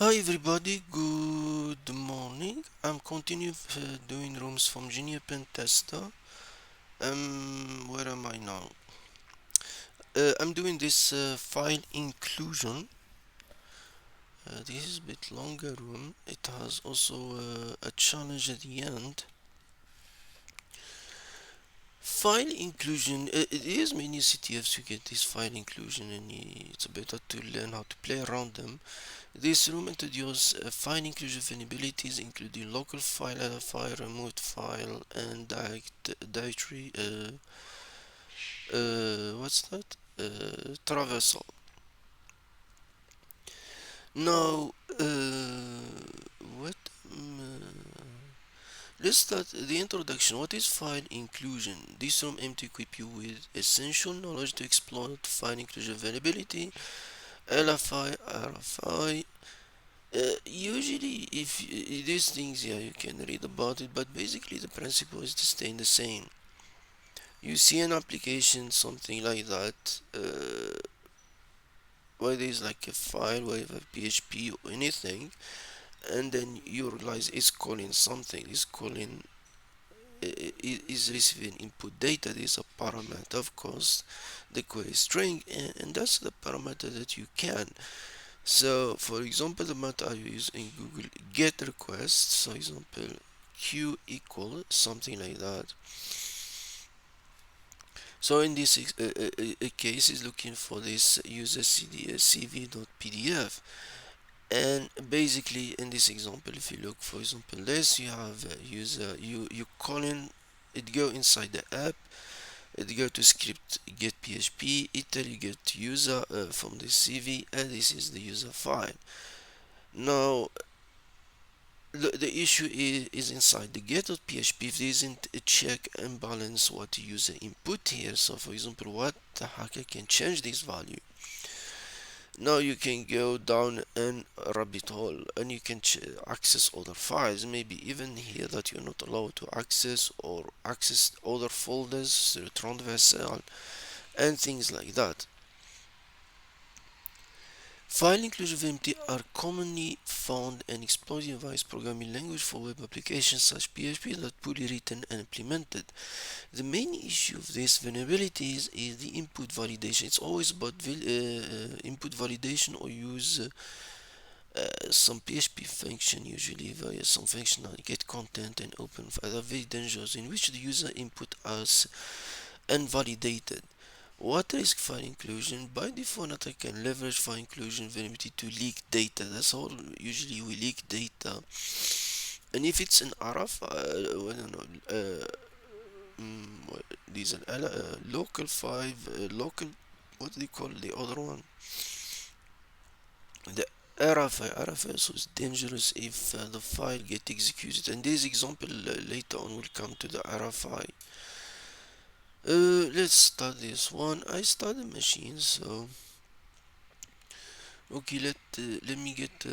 Hi everybody, good morning. I'm continuing doing rooms from Junior Tester. Where am I now? I'm doing this file inclusion. This is a bit longer room. It has also a challenge at the end. File inclusion, it is many CTFs to get this file inclusion, and it's better to learn how to play around them. This room introduces file inclusion vulnerabilities, including local file, LFI, remote file, and directory. What's that? Traversal. Now, what? Let's start the introduction. What is file inclusion? This room aims to equip you with essential knowledge to exploit file inclusion vulnerability, LFI, RFI. Usually, if these things, yeah, you can read about it, but basically the principle is to stay the same. You see an application, something like that, where there's like a file, where you have PHP or anything, and then you realize it's calling something, it's calling, is receiving input data. There's a parameter, of course, the query string, and that's the parameter that you can. So, for example, the method I use in Google get request, so example q equal something like that. So in this case is looking for this user cv.pdf, and basically in this example, if you look for example this, you have user, you calling it, go inside the app, it go to script get php, it tell you get user from the cv, and this is the user file. Now the issue is inside the get.php. If there isn't a check and balance what the user input here, so for example what the hacker can change this value. Now you can go down an rabbit hole and you can access other files, maybe even here that you're not allowed to access, or access other folders through Traversal and things like that. File inclusion vulnerabilities are commonly found and exploited in various programming languages for web applications such as PHP that poorly written and implemented. The main issue of these vulnerabilities is the input validation. It's always about input validation, or use some PHP function, usually via some function like get content and open file, are very dangerous, in which the user input as unvalidated. What risk file inclusion? By default, attacker can leverage file inclusion vulnerability to leak data. That's all. Usually, we leak data, and if it's an RF, I don't know. These are local five, local. What do they call the other one? The RFI. RFI also is dangerous if the file get executed. And this example later on will come to the RFI. Let's start this one. I start the machine, so okay. Let me get.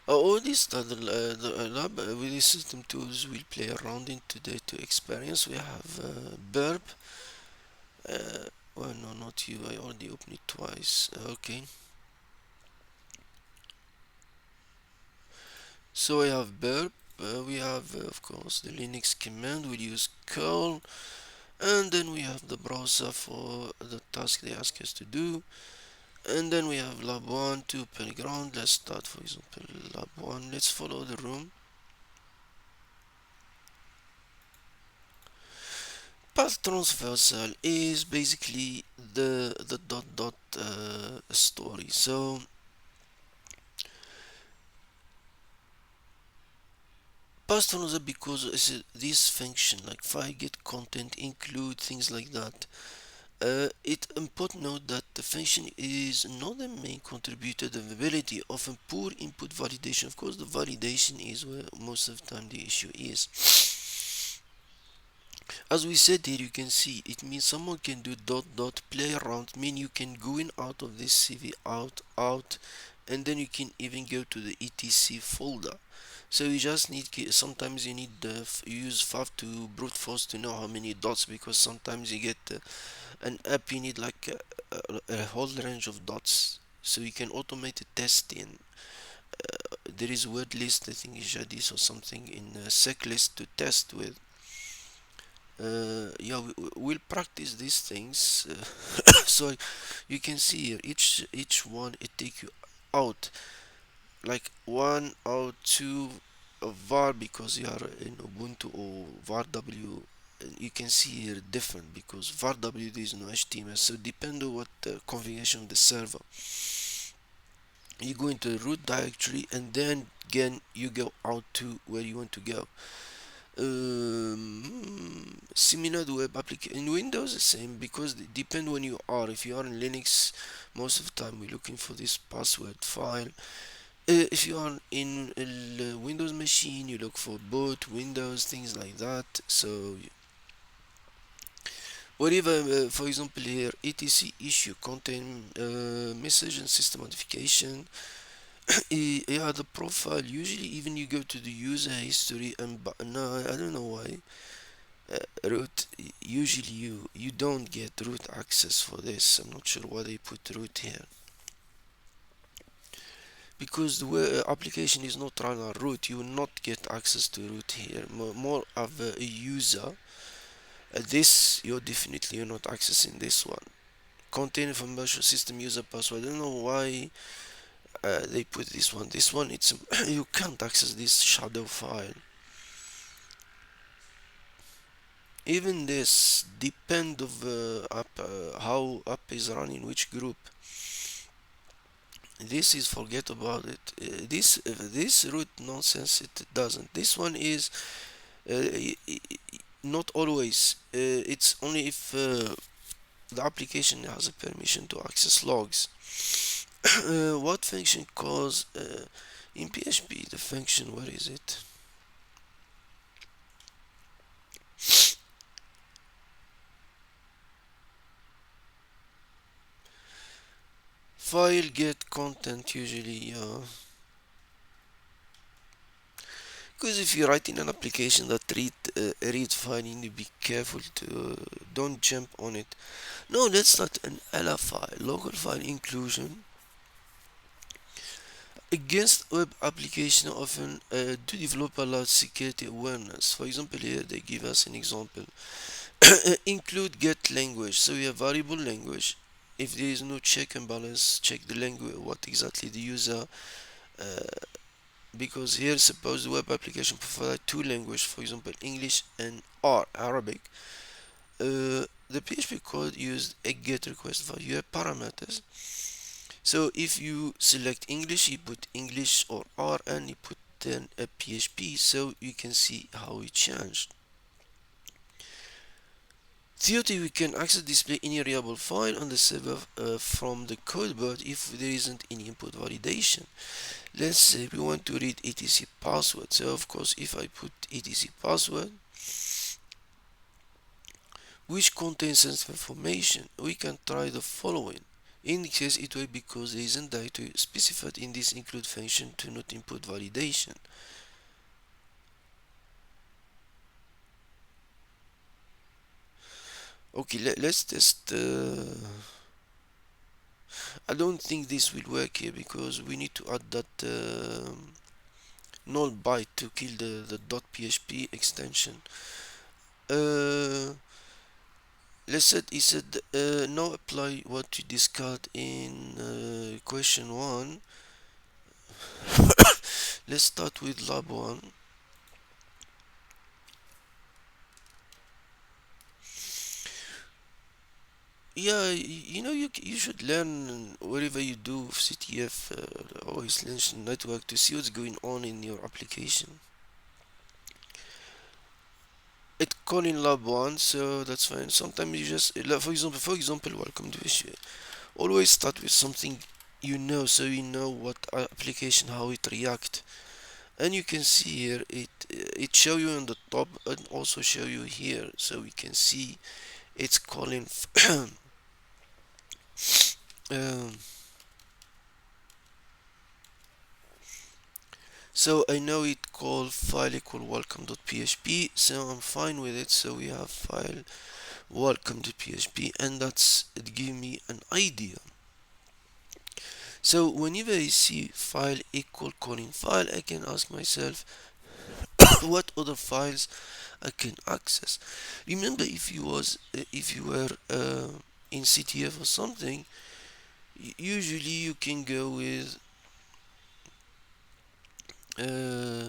All these other the lab with the system tools we'll play around in today to experience. We have burp. Well, no, not you. I already opened it twice. Okay. So I have burp. We have, of course, the Linux command. We'll use curl, and then we have the browser for the task they ask us to do. And then we have lab 1 to playground. Let's start, for example, lab 1. Let's follow the room. Path traversal is basically the dot story. So path traversal, because this function like file get content include things like that. It important note that the function is not the main contributor to the vulnerability, often poor input validation. Of course, the validation is where most of the time the issue is. As we said here, you can see it means someone can do dot play around, mean you can go in out of this CV, out, and then you can even go to the etc folder. So you just need, sometimes you need use fav to brute force to know how many dots, because sometimes you get an app, you need like a whole range of dots, so you can automate the testing. There is word list, I think is Jadis or something, in a sec list to test with. Yeah, we'll practice these things. So you can see here, each one it take you out, like one or two var, because you are in Ubuntu, or var w. And you can see here different, because var w there is no HTML, so depend on what the configuration of the server. You go into the root directory, and then again you go out to where you want to go. Similar to web application in Windows, the same, because it depend when you are. If you are in Linux, most of the time we're looking for this password file. If you are in a Windows machine, you look for boot, Windows, things like that. So whatever, for example here, etc issue contain message and system modification. Yeah, the profile, usually even you go to the user history, and no, I don't know why. Root, usually you don't get root access for this. I'm not sure why they put root here, because the way application is not run on root, you will not get access to root here. More of a user. This you're not accessing this one. Contain information system user password. I don't know why they put this one. This one, it's you can't access this shadow file. Even this depend of app, how app is running, which group. This is, forget about it. This root nonsense, it doesn't. This one is not always. It's only if the application has a permission to access logs. What function calls in PHP? The function, where is it? File get content, usually, yeah. Because if you're writing an application that read file, you need to be careful to don't jump on it. No, that's not an LFI, local file inclusion. Against web application, often do develop a large security awareness. For example, here they give us an example. Include get language. So we have variable language. If there is no check and balance, check the language, what exactly the user. Because here, suppose the web application provide two languages, for example, English and Arabic. The PHP code used a get request value parameters. So if you select English, you put English or R, and you put then a PHP, so you can see how it changed. Theoretically, we can access display any reliable file on the server from the code, but if there isn't any input validation, let's say we want to read etc password. So of course, if I put etc password, which contains sensitive information, we can try the following. In this case, it will, because there isn't data specified in this include function to not input validation. Okay, let's test. I don't think this will work here, because we need to add that null byte to kill the .php extension. Let's say he said now apply what you discussed in question 1. Let's start with lab 1. Yeah, you should learn wherever you do CTF, always learn network, to see what's going on in your application. It call in lab 1, so that's fine. Sometimes you just, for example, welcome to issue. Always start with something so you know what application, how it react. And you can see here, it show you on the top and also show you here, so we can see it's calling so I know it called file equal welcome.php, so I'm fine with it. So we have file welcome to PHP, and it give me an idea. So whenever I see file equal calling file, I can ask myself what other files I can access. Remember, if you were in CTF or something, usually you can go with uh,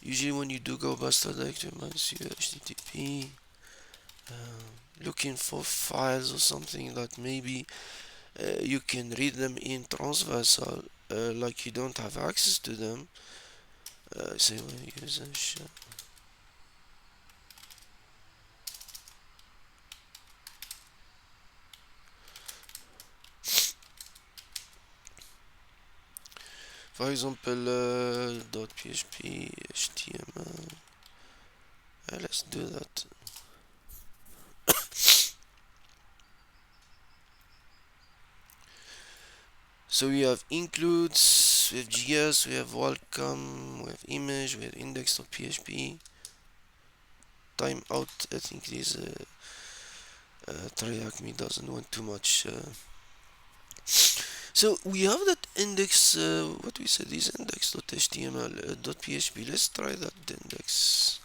usually when you do go basta directory http looking for files or something that maybe you can read them in Traversal, like you don't have access to them. Say when use for example .php html. Let's do that. So we have includes, we have GS, we have welcome, we have image, we have index.php. Timeout, I think this TryHackMe doesn't want too much. So we have that index, what we said is index.html, .php. Let's try that index.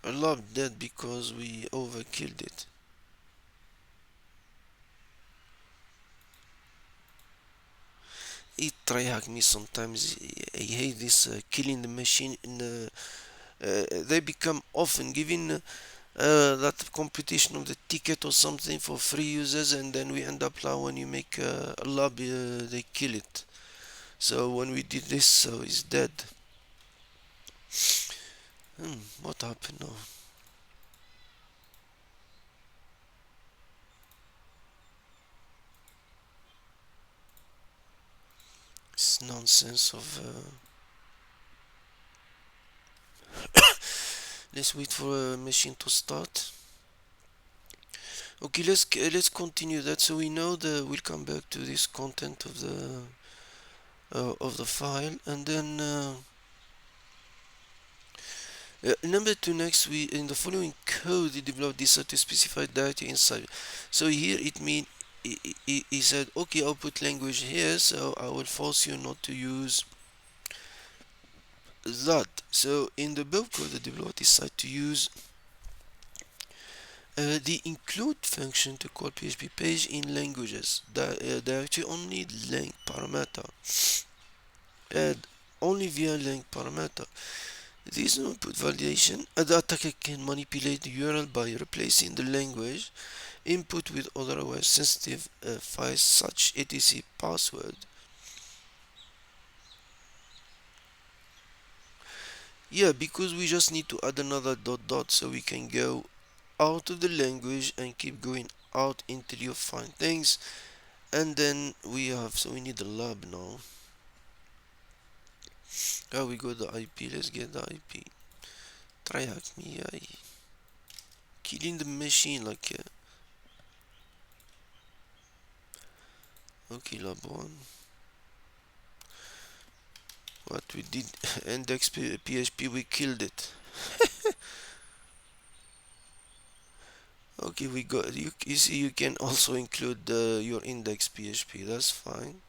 I love that because we overkilled it. It TryHackMe sometimes. I hate this killing the machine in they become often giving that competition of the ticket or something for free users, and then we end up now when you make a lobby they kill it. So when we did this, so it's dead. What happened now? It's nonsense of let's wait for a machine to start. Okay, let's continue that. So we know that we'll come back to this content of the file, and then number two. Next, we in the following code we develop this to specify directory inside. So here it means he said, okay, I'll put language here, so I will force you not to use that. So in the build code, the developer decided to use the include function to call PHP page in languages directory only length parameter and only via length parameter. This input validation, the attacker can manipulate the URL by replacing the language input with otherwise sensitive files such etc password. Yeah, because we just need to add another dot dot so we can go out of the language and keep going out until you find things. And then we need the lab now. We got the IP. Let's get the IP. TryHackMe. Killing the machine like okay, lab one. What we did index PHP, we killed it. Okay, we got you see you can also include your index PHP. That's fine.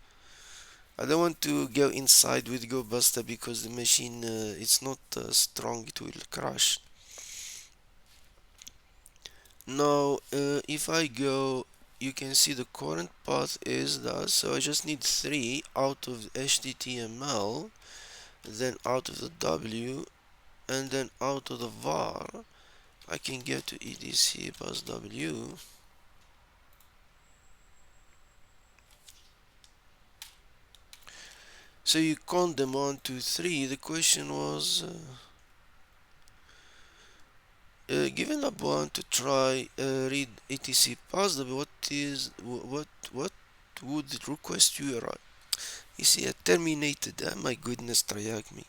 I don't want to go inside with Go Buster because the machine it's not strong, it will crash. Now if I go, you can see the current path is that, so I just need 3 out of HTML, then out of the W, and then out of the var. I can get to etc plus W. So you count them 1, 2, 3. The question was given lab 1 to try read etc pass the what would it request URI? You see, I terminated. My goodness, TryHackMe.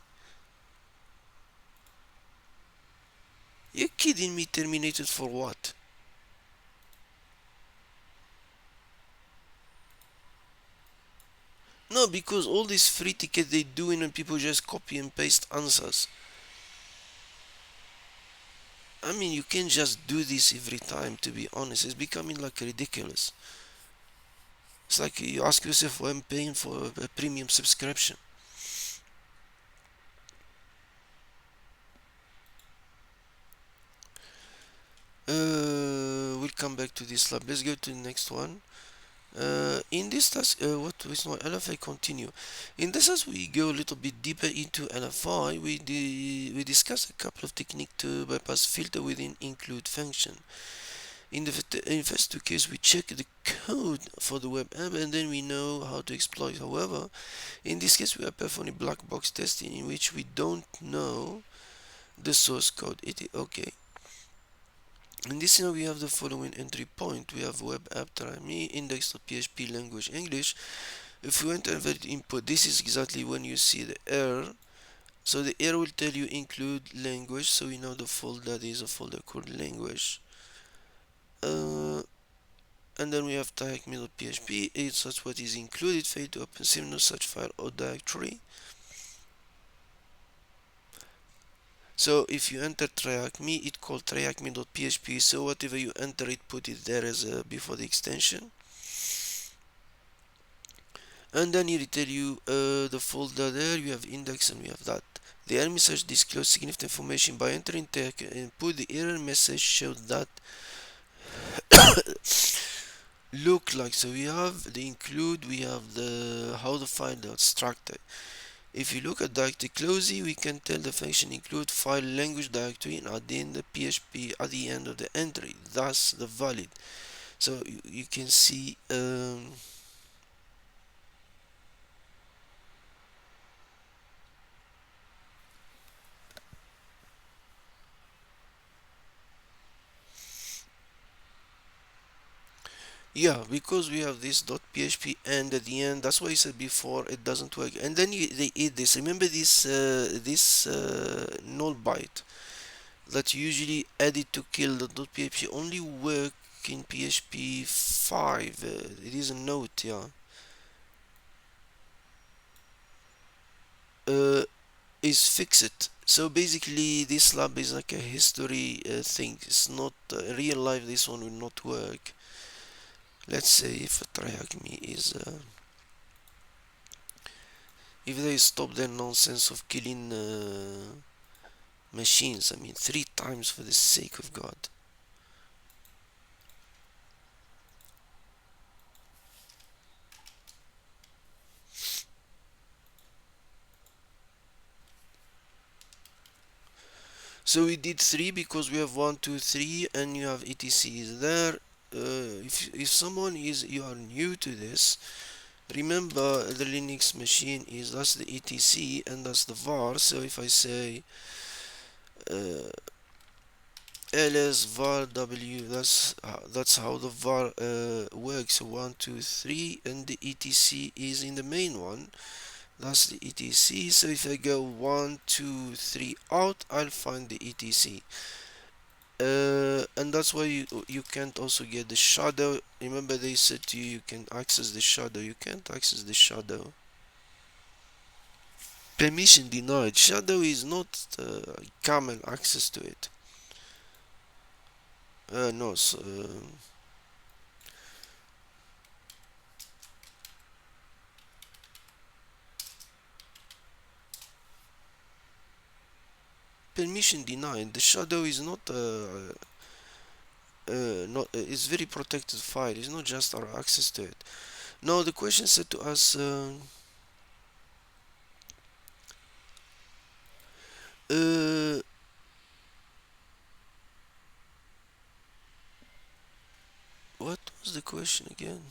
You kidding me? Terminated for what? No, because all these free tickets they doing and people just copy and paste answers. I mean, you can't just do this every time, to be honest. It's becoming like ridiculous. It's like you ask yourself, why I'm paying for a premium subscription. We'll come back to this lab. Let's go to the next one. In this task, what is my LFI continue? In this task, we go a little bit deeper into LFI. We discuss a couple of techniques to bypass filter within include function. In the first two cases, we check the code for the web app and then we know how to exploit. However, in this case, we are performing black box testing in which we don't know the source code. Okay. In this scenario, we have the following entry point. We have web app TryHackMe index.php language English. If you enter valid input, this is exactly when you see the error. So the error will tell you include language, so we know the folder is a folder called language. And then we have TryHackMe.php. It's such what is included. Fail to open similar such file or directory. So if you enter TryHackMe, it called TryHackMe.php. So whatever you enter, it put it there as before the extension. And then it tell you the folder there. You have index and we have that. The error message disclose significant information by entering tag and put the error message show that look like. So we have the include, we have the how the file constructed. If you look at directory closely, we can tell the function include file language directory and add in the PHP at the end of the entry, thus the valid. So you can see yeah, because we have this .php and at the end, that's why I said before it doesn't work. And then they add this. Remember this null byte that you usually added to kill the .php only work in PHP 5. It is a note, yeah. Uh, is fixed. So basically, this lab is like a history thing. It's not real life. This one will not work. Let's say if TryHackMe is if they stop their nonsense of killing machines. I mean, 3 times for the sake of God. So we did 3 because we have 1, 2, 3, and you have etc is there. If someone is you are new to this, remember the Linux machine is that's the etc and that's the var. So if I say uh, ls var w, that's how the var works. So 1, 2, 3, and the etc is in the main one. That's the etc. So if I go 1, 2, 3 out, I'll find the etc. And that's why you can't also get the shadow. Remember they said to you can access the shadow. You can't access the shadow. Permission denied. Shadow is not camel access to it. No. So, permission denied. The shadow is not not it's very protected file. It's not just our access to it. Now the question said to us. Uh, what was the question again?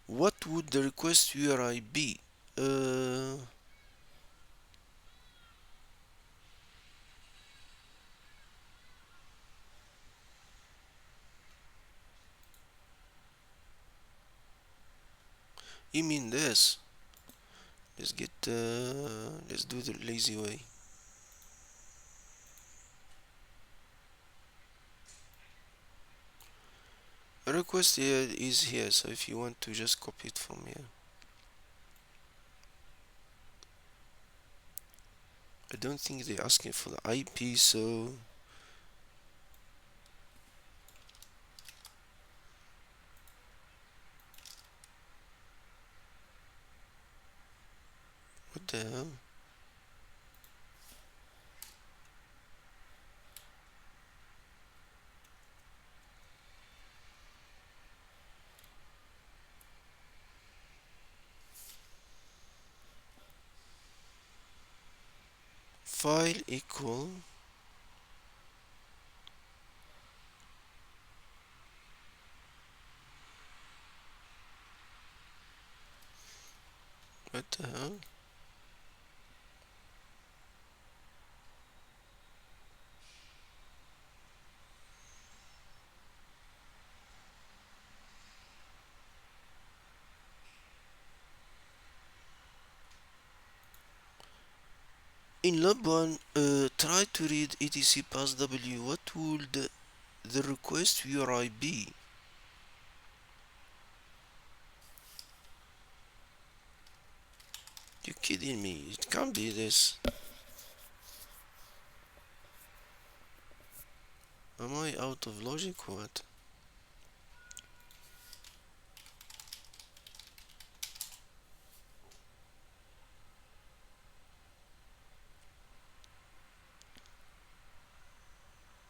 What would the request URI be? You mean this? Let's do the lazy way. request here is here, so if you want to just copy it from here. I don't think they're asking for the IP, so what the hell? File equal what the hell? In lab 1, try to read etc passwd. What would the request URI be? You kidding me? It can't be this. Am I out of logic or what?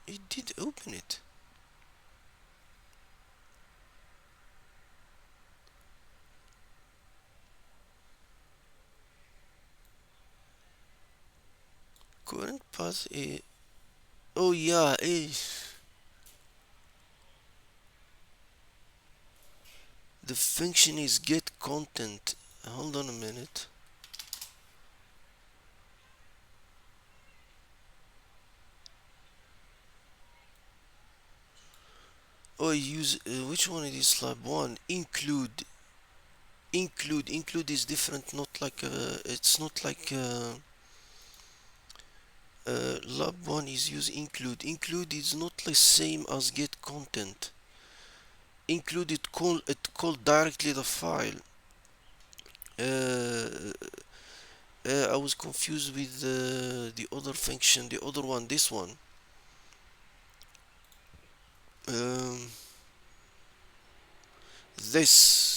It did open it. Current path A. Oh yeah, A. The function is get content. Hold on a minute. Oh, use which one it is? Lab 1. Include is different. Not like it's not like lab 1 is use include is not the same as get content. Include it call directly the file. uh, I was confused with the other function, the other one, this one. um, this.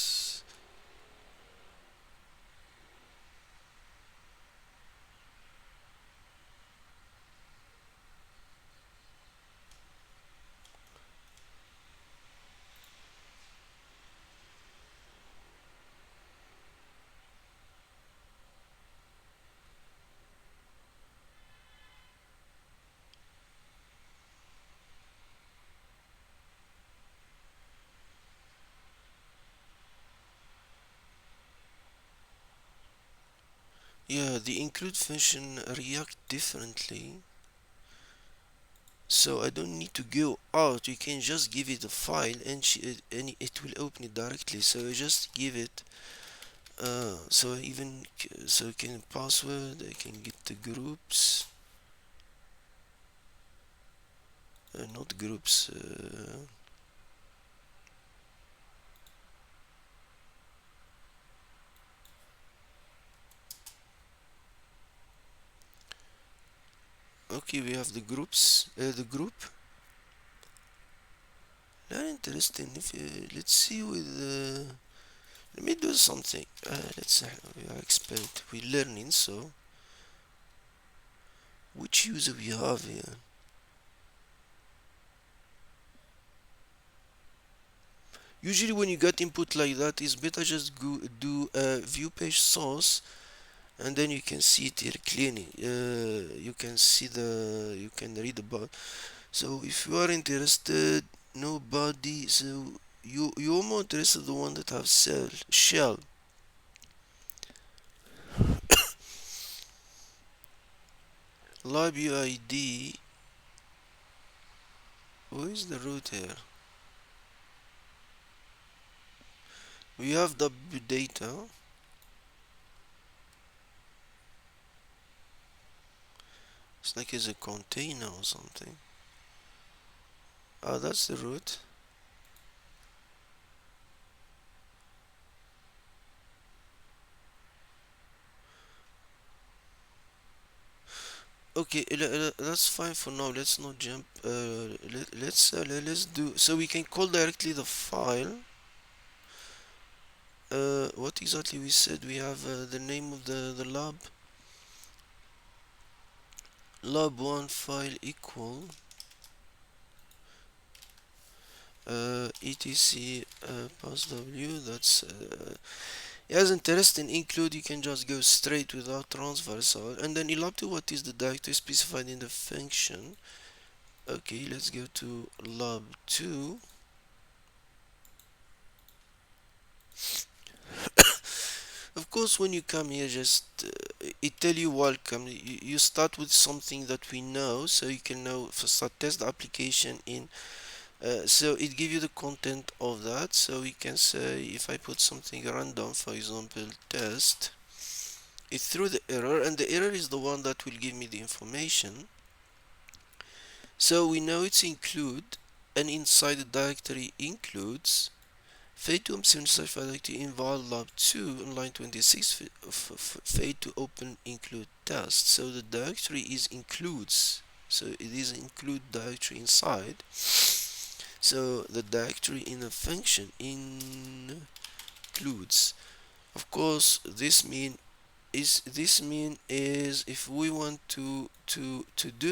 Yeah, the include function react differently, so I don't need to go out. You can just give it a file and it will open it directly. So I just give it so so I can password, I can get the groups, not groups, okay, we have the groups, the group. Very interesting. If let's see with let me do something. Let's we are expert, we're learning. So which user we have here? Usually when you get input like that, it's better just go do view page source, and then you can see it here clearly. You can see you can read about. So if you are interested, nobody. So you're more interested the one that have shell. Lib UID. Where is the root here? We have the data. It's like it's a container or something. Ah, that's the root. Okay, that's fine for now. Let's not jump. Let's do so we can call directly the file. What exactly we said? We have the name of the lab1 file equal etc passwd. That's as interesting include. You can just go straight without transversal, and then lab2 what is the directory specified in the function. Okay, let's go to lab2. Of course, when you come here, just it tell you welcome. You start with something that we know, so you can now start test the application in. So it give you the content of that. So we can say if I put something random, for example, test, it threw the error, and the error is the one that will give me the information. So we know it's include, and inside the directory includes fade to search directory inval lab2 on line 26 fade to open include test. So the directory is includes, so it is include directory inside. So the directory in a function includes. Of course, this mean is if we want to do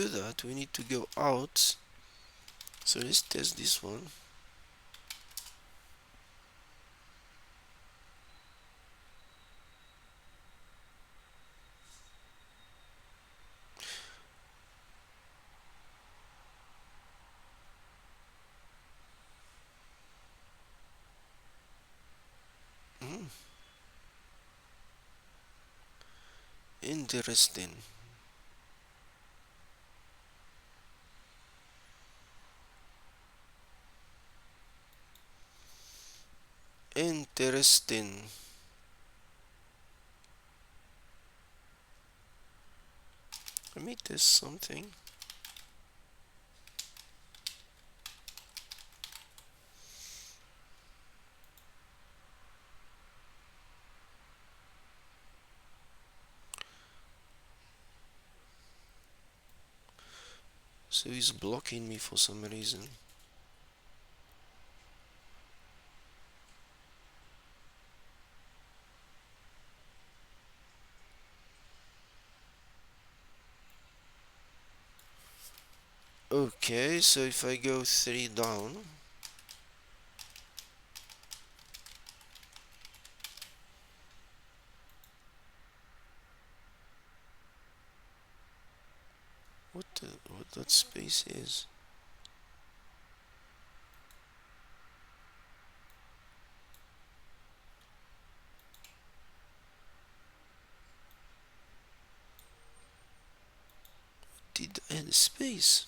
that, we need to go out. So let's test this one. Hmm, interesting. Interesting. Let me test something. So he's blocking me for some reason. Okay, so if I go 3 down, what that space is. Did I add a space?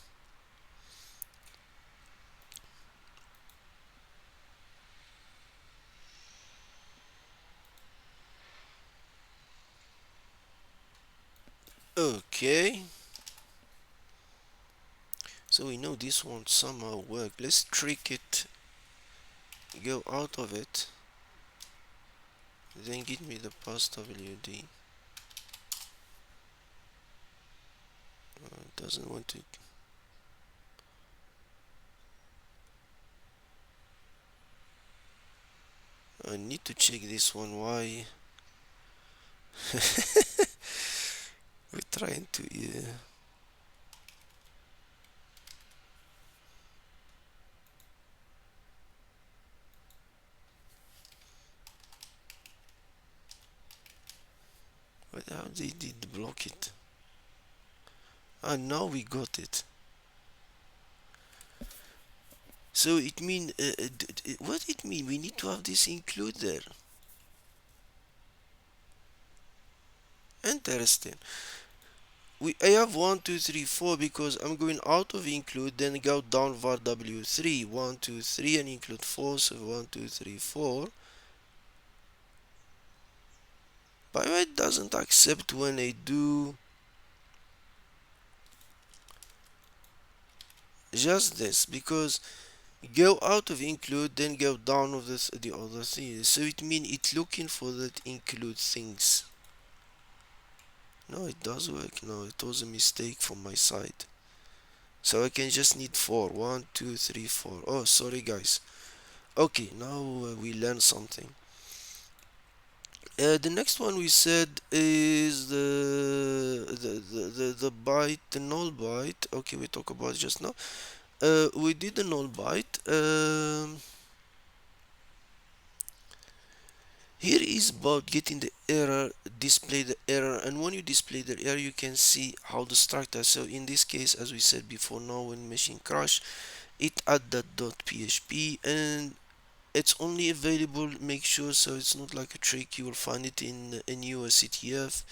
Okay. So we know this won't somehow work. Let's trick it. Go out of it. Then give me the passwd. Doesn't want to. I need to check this one. Why? We're trying to. Yeah. But how they did block it? Ah, now we got it. So it mean what it mean? We need to have this include there. Interesting. I have 1 2 3 4 because I'm going out of include, then go down var w3 1 2 3 and include 4. So 1 2 3 4. But it doesn't accept when I do just this, because go out of include, then go down of the other thing. So it means it's looking for that include things. No, it does work. No, it was a mistake from my side. So I can just need 4. 1, 2, 3, 4. Oh, sorry guys. Okay, now we learn something. The next one we said is the byte, the null byte. Okay, we talk about just now. We did the null byte. Here is about getting the error, display the error, and when you display the error, you can see how the structure. So in this case, as we said before, now when machine crash, it add that .php, and it's only available. Make sure so it's not like a trick. You will find it in a new CTF.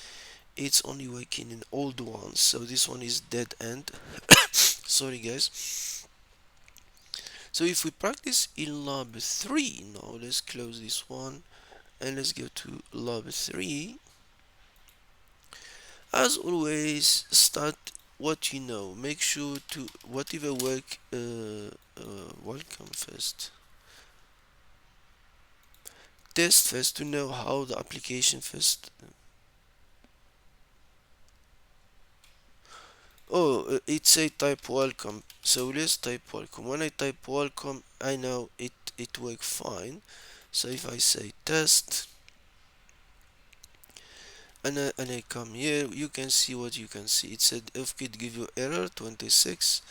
It's only working in old ones. So this one is dead end. Sorry guys. So if we practice in lab 3 now, let's close this one and let's go to lab 3. As always, start what you know. Make sure to whatever work. Welcome first. Test first to know how the application first. Oh, it's a type welcome. So let's type welcome. When I type welcome, I know it worked fine. So if I say test and I come here, you can see what you can see. It said if it give you error 26.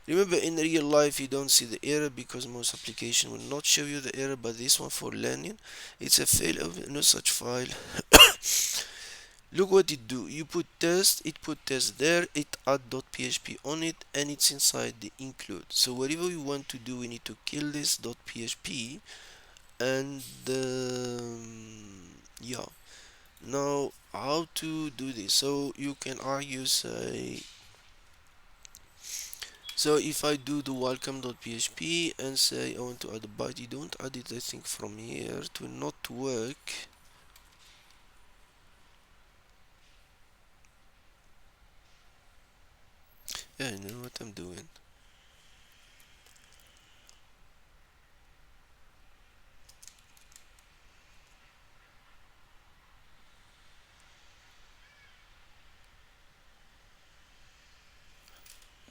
Remember, in real life you don't see the error because most application will not show you the error, but this one for learning, it's a fail of no such file. Look what it do. You put test, it put test there, it add .php on it, and it's inside the include. So whatever we want to do, we need to kill this .php, and yeah. Now how to do this? So you can argue say. So if I do the welcome.php and say I want to add a byte, you don't add it I think from here, it will not work. Yeah, I know what I'm doing.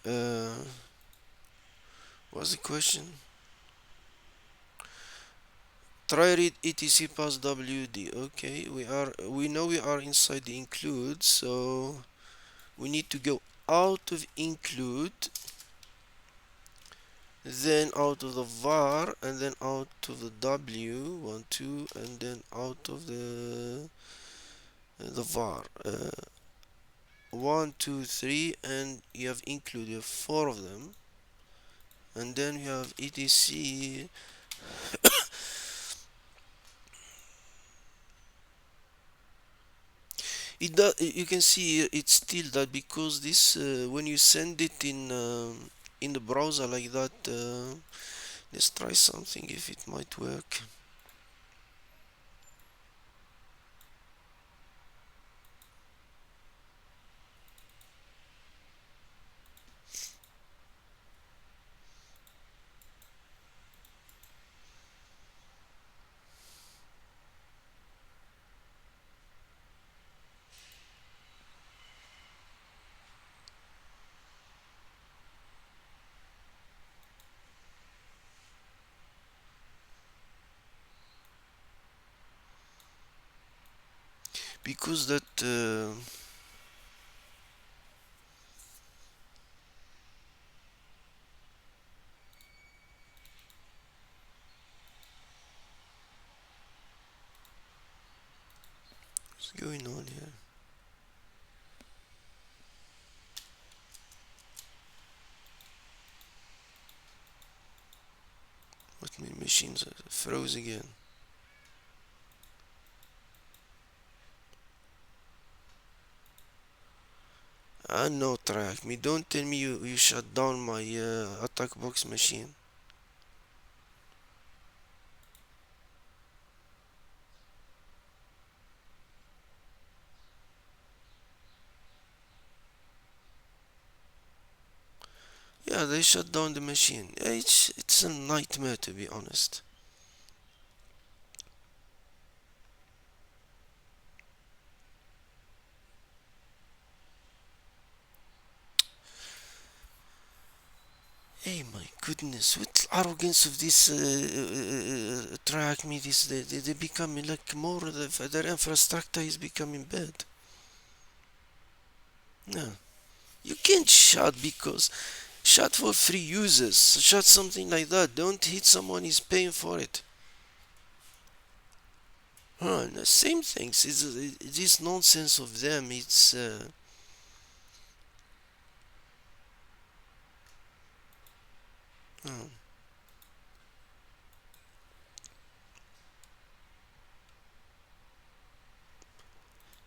Uh, what's the question? Try read etc passwd. Okay, we know we are inside the include, so we need to go out of include, then out of the var, and then out of the w 1 2, and then out of the var 1 2 3, and you have include, you have 4 of them, and then you have etc. It does, you can see here it's still that because this when you send it in the browser like that, let's try something if it might work. Because that what's going on here? What, my machines froze again? Ah no, TryHackMe, don't tell me you shut down my attack box machine. Yeah, they shut down the machine. It's a nightmare, to be honest. goodness, what arrogance of this TryHackMe, this they becoming like more, their infrastructure is becoming bad. No, you can't shut because shut for free users, shut something like that. Don't hit someone who's paying for it. Huh, the same things. It's this nonsense of them. It's hmm.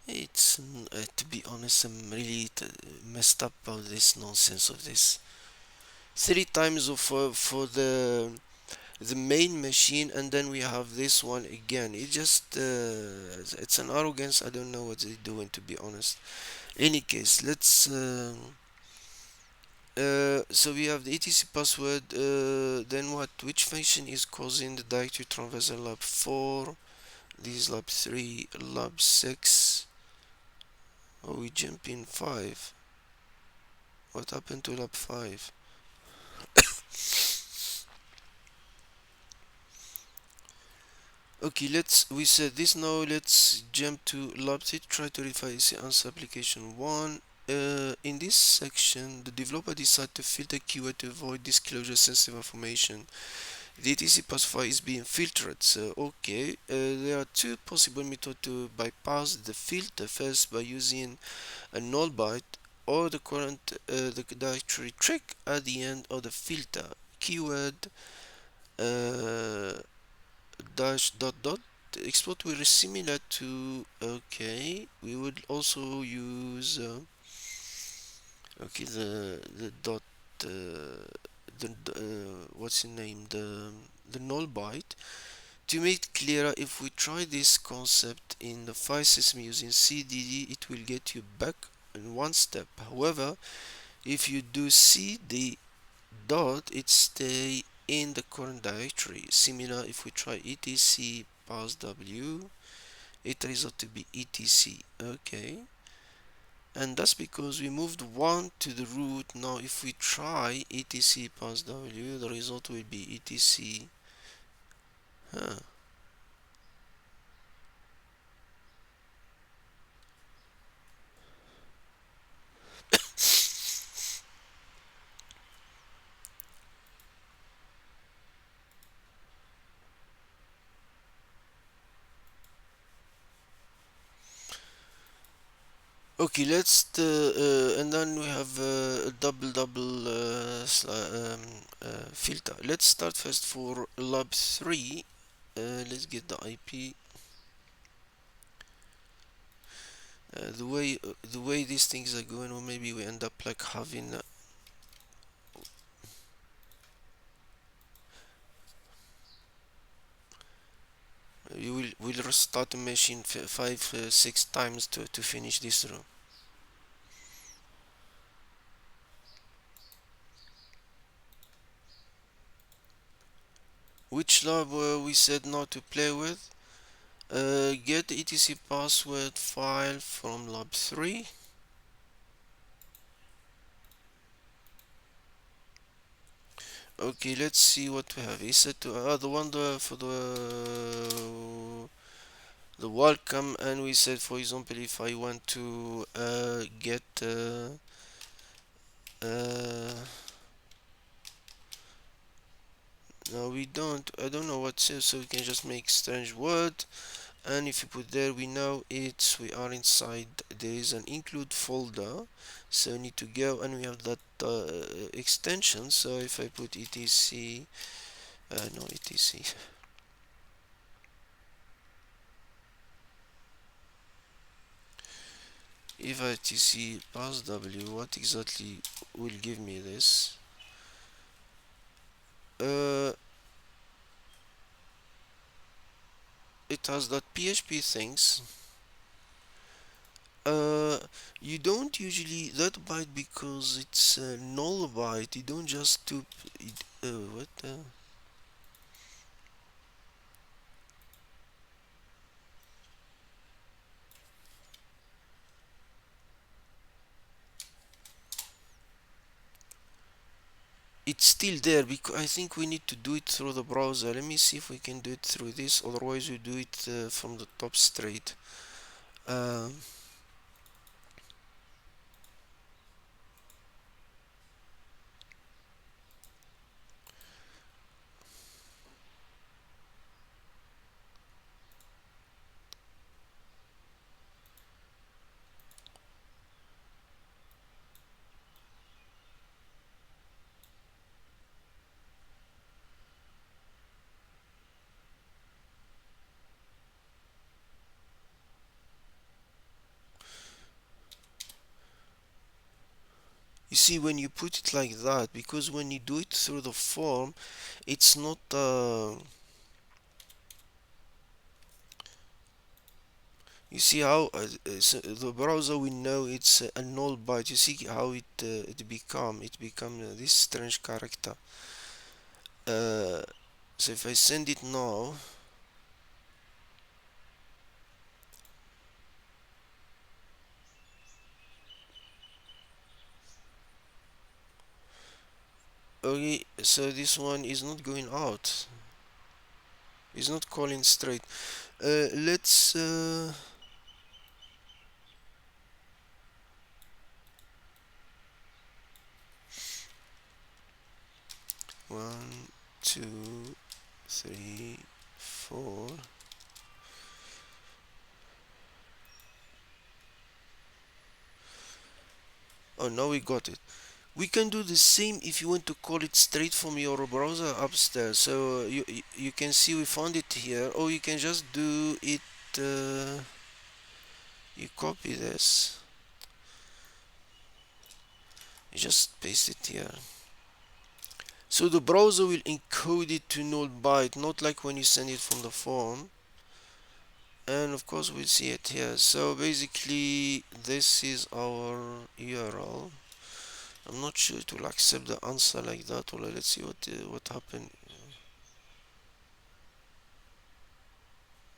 It's to be honest, I'm really messed up about this nonsense of this. 3 times for the main machine, and then we have this one again. It just it's an arrogance. I don't know what they're doing, to be honest. Any case, let's so we have the etc password, then what, which function is causing the directory traversal lab 4, this is lab 3, lab 6, oh we jump in 5, what happened to lab 5? Okay, we said this now, let's jump to lab 3, try to verify the answer application 1. In this section, the developer decided to filter keyword to avoid disclosure sensitive information. The etc pacifier is being filtered. So okay, there are two possible methods to bypass the filter. First, by using a null byte or the current the directory trick at the end of the filter. Keyword uh, dash dot dot export will be similar to, okay, we would also use okay, the dot what's the name, the null byte. To make it clearer, if we try this concept in the file system using cdd, it will get you back in one step. However, if you do cd dot, it stay in the current directory. Similar, if we try etc passwd, it result to be etc. Okay, and that's because we moved one to the root. Now if we try etc passwd, the result will be etc. Huh. Okay, and then we have a double filter. Let's start first for lab 3. Let's get the IP. The way these things are going, or maybe we end up like having we'll restart the machine 5 6 times to finish this row. Which lab we said not to play with? Get etc password file from lab 3. Okay, let's see what we have. He said to the one for the welcome, and we said, for example, if I want to get uh, no, we don't, I don't know what says, so we can just make strange word, and if you put there, we know we are inside, there is an include folder, so we need to go, and we have that extension. So if I put etc no, etc, if I etc passwd, what exactly will give me this? uh, it has that PHP things. uh, you don't usually that byte, because it's a null byte, you don't just do it, what it's still there because I think we need to do it through the browser. Let me see if we can do it through this, otherwise we do it from the top straight. Um, you see, when you put it like that, because when you do it through the form, it's not you see how so the browser will know it's a null byte. You see how it become this strange character. uh, so if I send it now, okay, so this one is not going out, it's not calling straight. Let's 1, 2, 3, 4. Oh, now we got it. We can do the same if you want to call it straight from your browser upstairs. So you can see we found it here, or you can just do it. You copy this, you just paste it here. So the browser will encode it to null byte, not like when you send it from the form. And of course we'll see it here. So basically this is our URL. I'm not sure it will accept the answer like that. Or let's see what happened.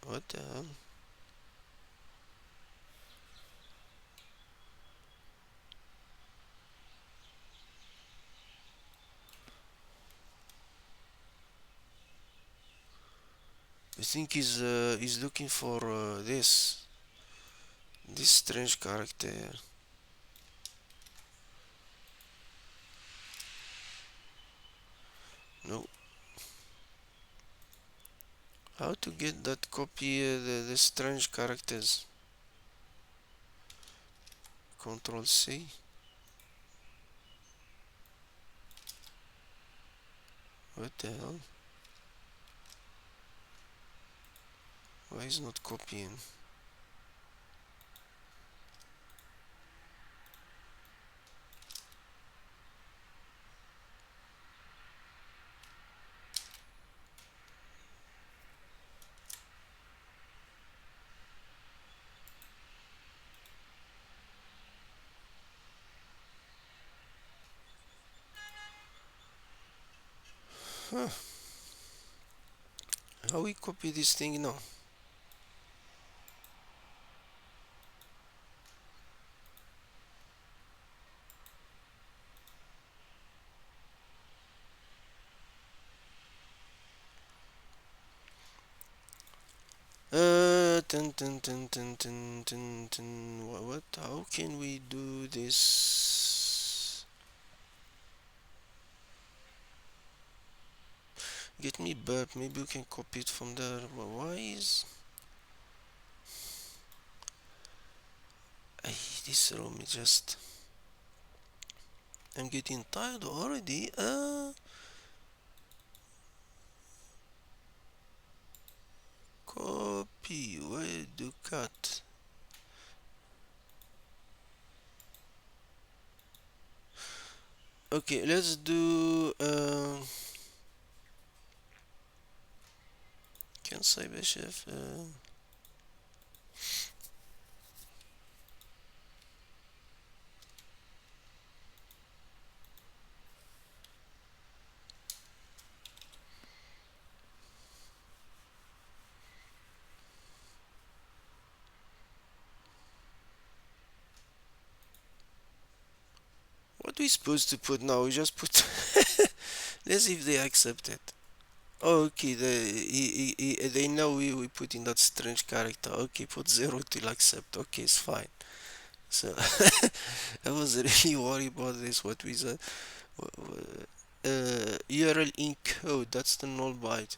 What the hell? I think he's looking for this strange character. No, how to get that copy the strange characters? Control C. What the hell? Why is not copying? Huh. How we copy this thing now? What? How can we do this? Get me burp. Maybe we can copy it from there. Why is this room is just? I'm getting tired already. Copy. Where do cut? Okay, let's do. Can Cyberchef? What are we supposed to put now? We just put. Let's see if they accept it. Okay, they know we put in that strange character. Okay, put 0 till accept. Okay, it's fine. So I was really worried about this. What we said. URL encode. That's the null byte.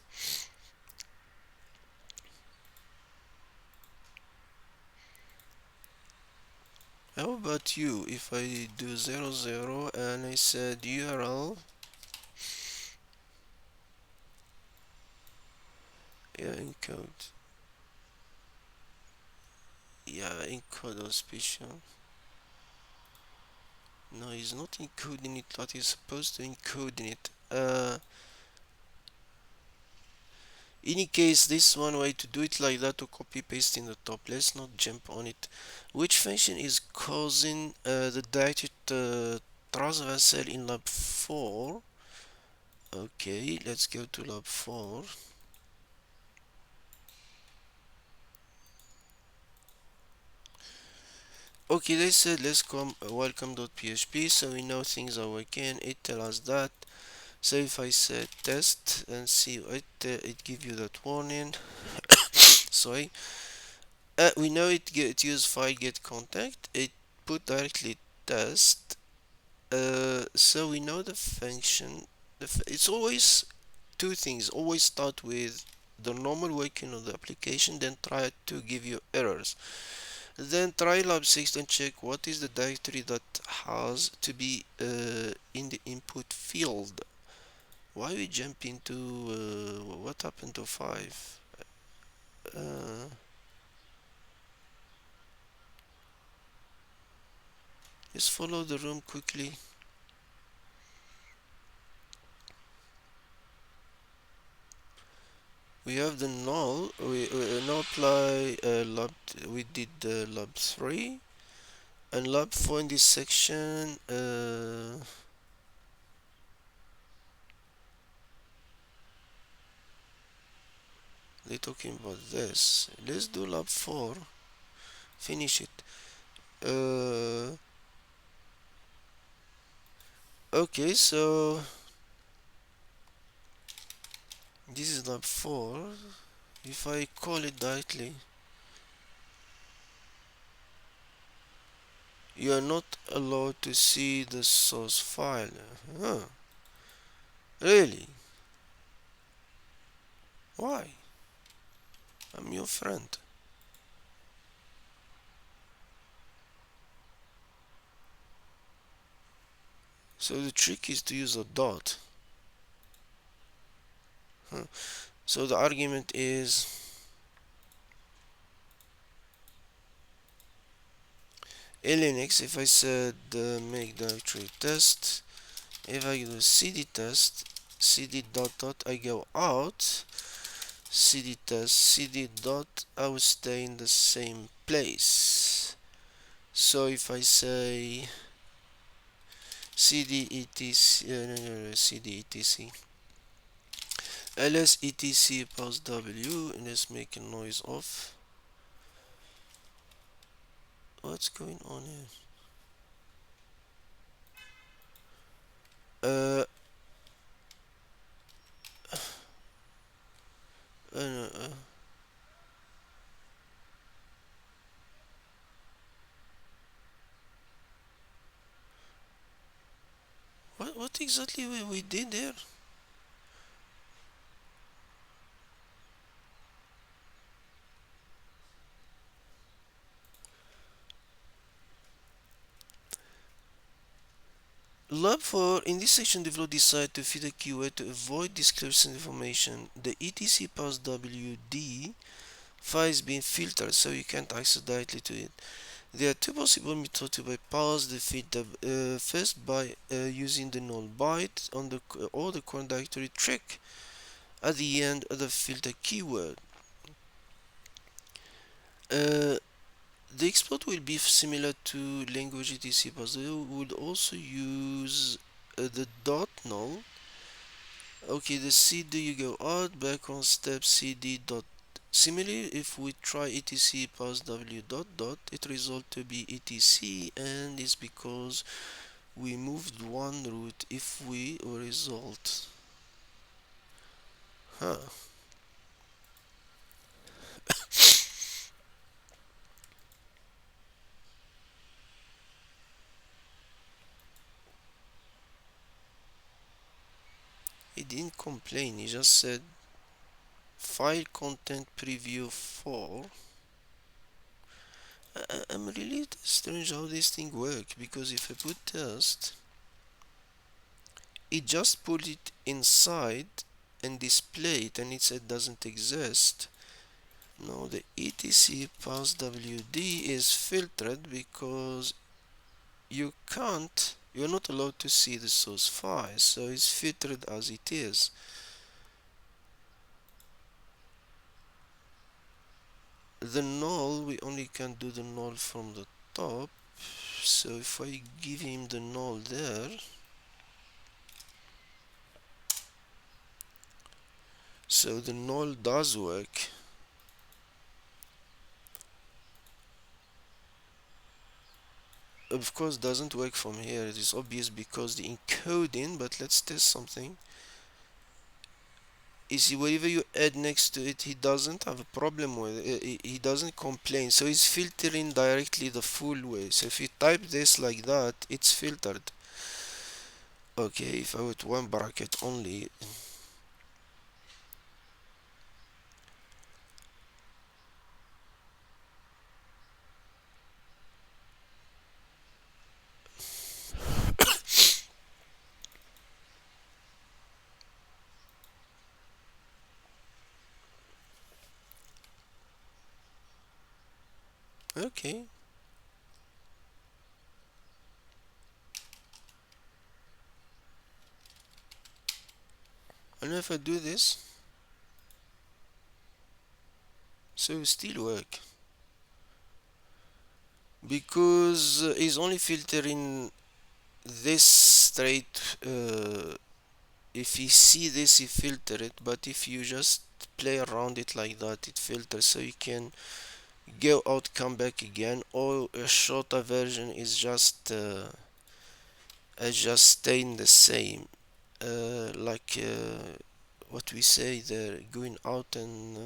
How about you? If I do 00 and I said URL, yeah, encode. Yeah, encode or special. No, he's not encoding it what he's supposed to encode in it. Any case, this one way to do it like that, to copy paste in the top. Let's not jump on it. Which function is causing the directed traversal in lab 4? Okay, let's go to lab 4. Okay, they said let's come welcome.php, so we know things are working. It tells us that. So if I say test and see it give you that warning. Sorry. We know it use file get contact. It put directly test. So we know the function. It's always two things. Always start with the normal working of the application, then try to give you errors. Then try lab 6 and check what is the directory that has to be in the input field. Why we jump into what happened to 5? Uh, just follow the room quickly. We have the null. We now apply lab. We did lab 3 and lab 4 in this section. They're talking about this. Let's do lab 4. Finish it. Okay, so this is lab 4. If I call it directly, you are not allowed to see the source file. Huh. Really? Why? I'm your friend. So the trick is to use a dot. Huh. So the argument is in Linux. If I said make directory test, if I do cd test, cd dot dot, I go out, cd test, cd dot, I will stay in the same place. So if I say cd etc, cd etc, ls etc passwd, and let's make a noise off. What's going on here? Uh, uh, uh, what exactly we did there? Lab 4, in this section, develop decide to feed a keyword to avoid disclosing information. The etc passwd file is being filtered, so you can't access directly to it. There are two possible methods to bypass the filter. First, by using the null byte on the or the current directory trick at the end of the filter keyword. The exploit will be similar to language etc, but they would also use the dot null. Okay, the cd you go out, background step cd dot. Similarly, if we try etc passwd dot dot, it result to be etc, and it's because we moved one root. If we result Huh. He didn't complain, he just said file content preview 4. I'm really strange how this thing works, because if I put test, it just put it inside and display it, and it said doesn't exist. Now the etc passwd is filtered because you're not allowed to see the source file, so it's filtered as it is. The null, we only can do the null from the top, so if I give him the null there, so the null does work. Of course doesn't work from here, it is obvious because the encoding, but let's test something. You see, whatever you add next to it, he doesn't have a problem with it. He doesn't complain, so he's filtering directly the full way. So if you type this like that, it's filtered. Okay, if I put one bracket only, okay. And if I do this, so it still work, because he's only filtering this straight. If you see this, you filter it, but if you just play around it like that, it filters, so you can go out, come back again, or a shorter version is just staying the same, like what we say there, going out and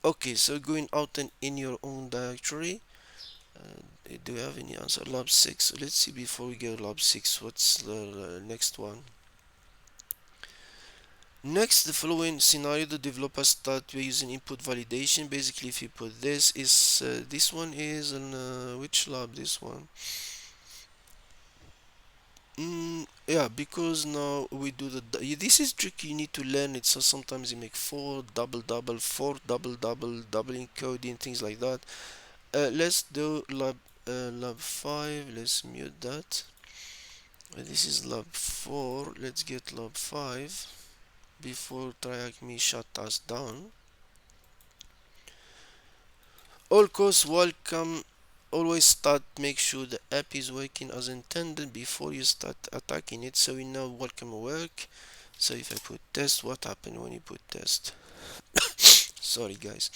okay, so going out and in your own directory. Do we have any answer? Lab 6. Let's see before we go lab 6, what's the next one. Next, the following scenario, the developer start using input validation. Basically, if you put this one is in which lab? This one. Yeah, because now we do this is tricky, you need to learn it, so sometimes you make four double double, four double double, double encoding, things like that. Let's do lab 5, let's mute that. This is lab 4, let's get lab 5 before TryHackMe shut us down. All course welcome. Always start, make sure the app is working as intended before you start attacking it, so we know what can work. So if I put test, what happened when you put test? Sorry guys.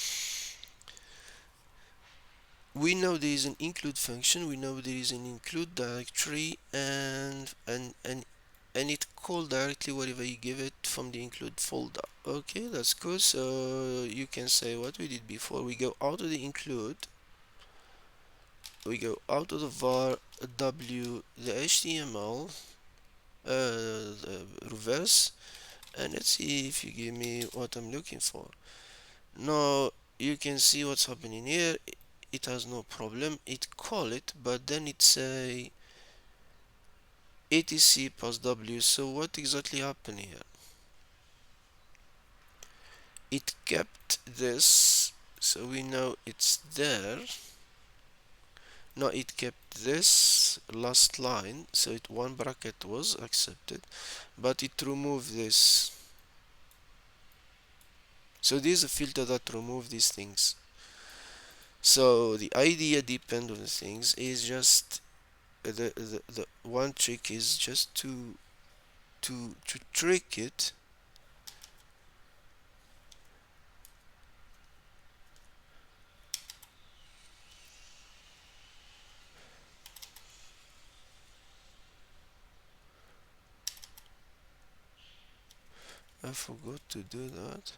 We know there is an include function, we know there is an include directory, and it call directly whatever you give it from the include folder. Okay, that's good. So you can say what we did before. We go out of the include, we go out of the var w, the html, the reverse, and let's see if you give me what I'm looking for. Now you can see what's happening here. It has no problem, it call it, but then it say etc plus w. So what exactly happened here? It kept this, so we know it's there. Now it kept this last line, so one bracket was accepted, but it removed this. So this is a filter that remove these things. So the idea depend on the things is just the one trick is just to trick it. forgot to do that.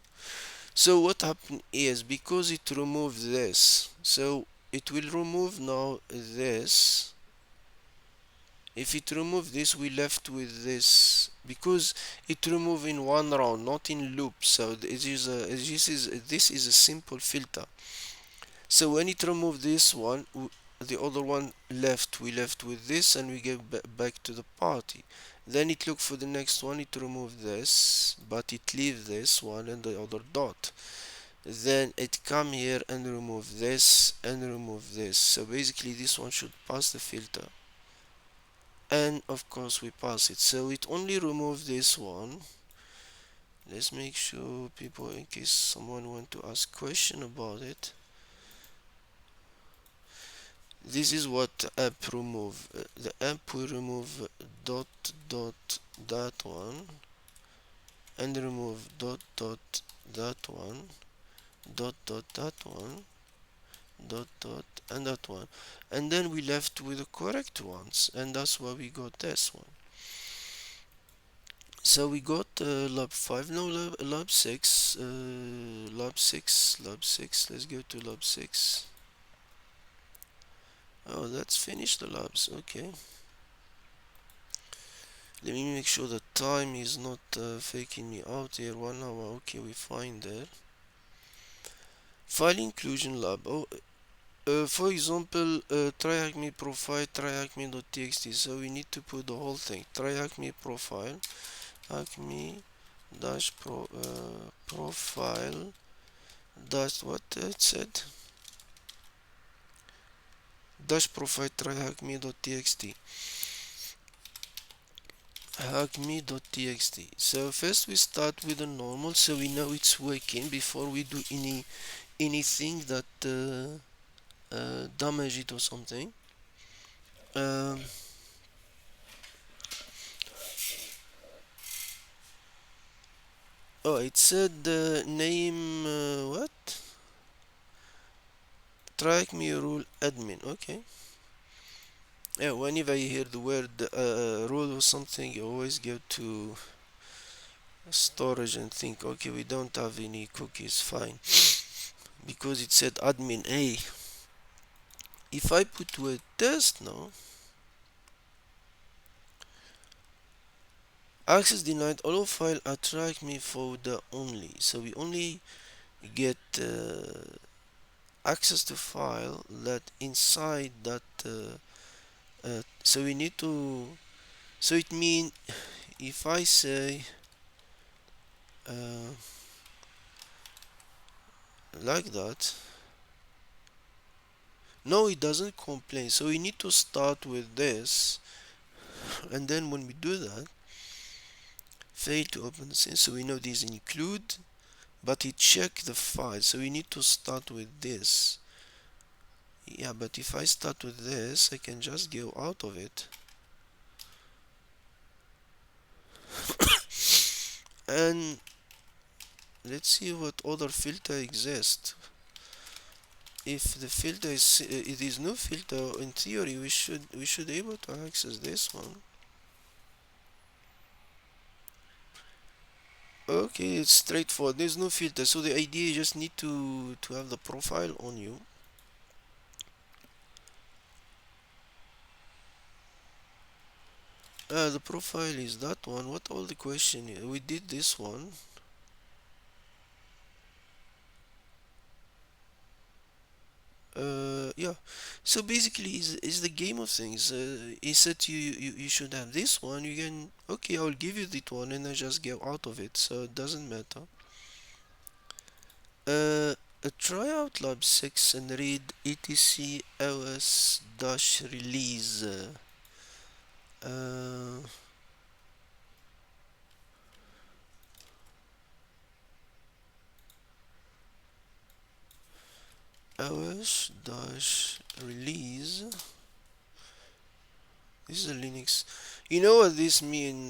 So what happened is, because it removed this, so it will remove now this. If it remove this, we left with this, because it remove in one round, not in loop. So this is a simple filter. So when it remove this one, the other one left, we left with this, and we get back to the party. Then it look for the next one, it remove this, but it leave this one and the other dot. Then it come here and remove this and remove this. So basically this one should pass the filter, and of course we pass it. So it only remove this one. Let's make sure people, in case someone want to ask question about it. This is what app remove. The app will remove dot dot that one, and remove dot dot that one, dot dot that one, dot dot and that one, and then we left with the correct ones, and that's why we got this one. So we got lab 5. Now lab 6, lab 6, lab 6. Let's go to lab 6. Oh, let's finish the labs. Okay, let me make sure the time is not faking me out here. 1 hour. Okay, we find that file inclusion lab. Oh, for example, TryHackMe profile, TryHackMe.txt. So we need to put the whole thing. TryHackMe profile, hackme dash profile dash what it said, dash profile TryHackMe.txt, hackme.txt. So first we start with the normal, so we know it's working before we do anything that damage it or something. Um, oh, it said the name, what? TryHackMe rule admin. Okay. Yeah, whenever you hear the word rule or something, you always go to storage and think, okay, we don't have any cookies, fine. Because it said admin A. If I put word test now, access denied, all file are TryHackMe folder only. So we only get access to file that inside that. So we need to. So it means if I say uh, like that, no, it doesn't complain. So we need to start with this, and then when we do that, fail to open the scene. So we know these include, but it check the file. So we need to start with this. Yeah, but if I start with this, I can just go out of it. And let's see what other filter exists. If the filter is it is no filter, in theory we should able to access this one. Okay, it's straightforward. There's no filter, so the idea you just need to have the profile on you. The profile is that one. What all the question here? We did this one. Yeah, so basically is the game of things. He said you should have this one. You can, okay, I'll give you that one, and I just get out of it, so it doesn't matter. Try out lab 6 and read etc os dash release. Uh, os dash release. This is a Linux. You know what this mean,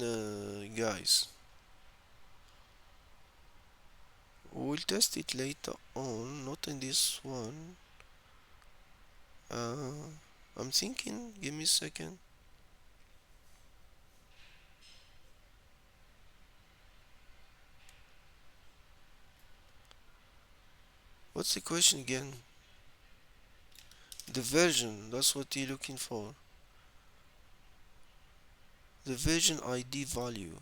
guys? We'll test it later on, not in this one. I'm thinking, give me a second. What's the question again? The version, that's what you're looking for. The version ID value.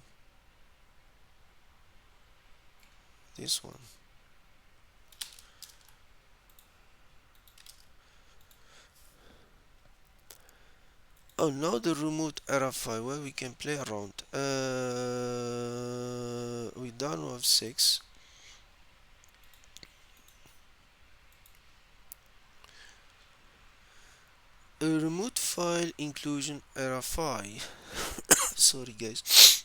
This one. Oh, now the remote RFI where we can play around. We done with 6. A remote file inclusion RFI. Sorry guys.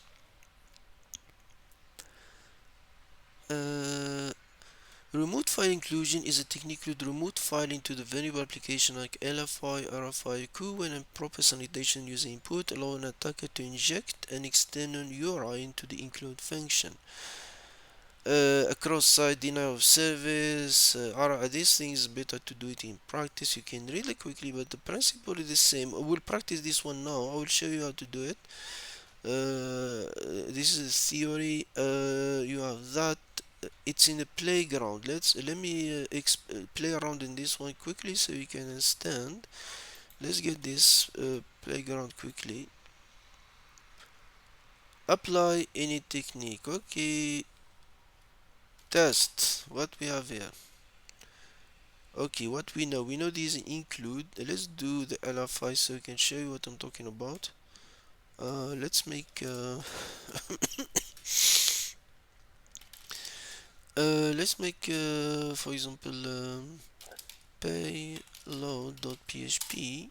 Remote file inclusion is a technique to remote file into the vulnerable application like LFI, RFI, Q when improper sanitation using input allow an attacker to inject an external URI into the include function. Across site denial of service, these things better to do it in practice. You can really quickly, but the principle is the same. We'll practice this one now. I will show you how to do it. This is theory. You have that. It's in the playground. Let me play around in this one quickly so you can understand. Let's get this playground quickly. Apply any technique. Okay. Test. What we have here. Okay, what we know these include. Let's do the LFI so I can show you what I'm talking about. Let's make for example payload.php.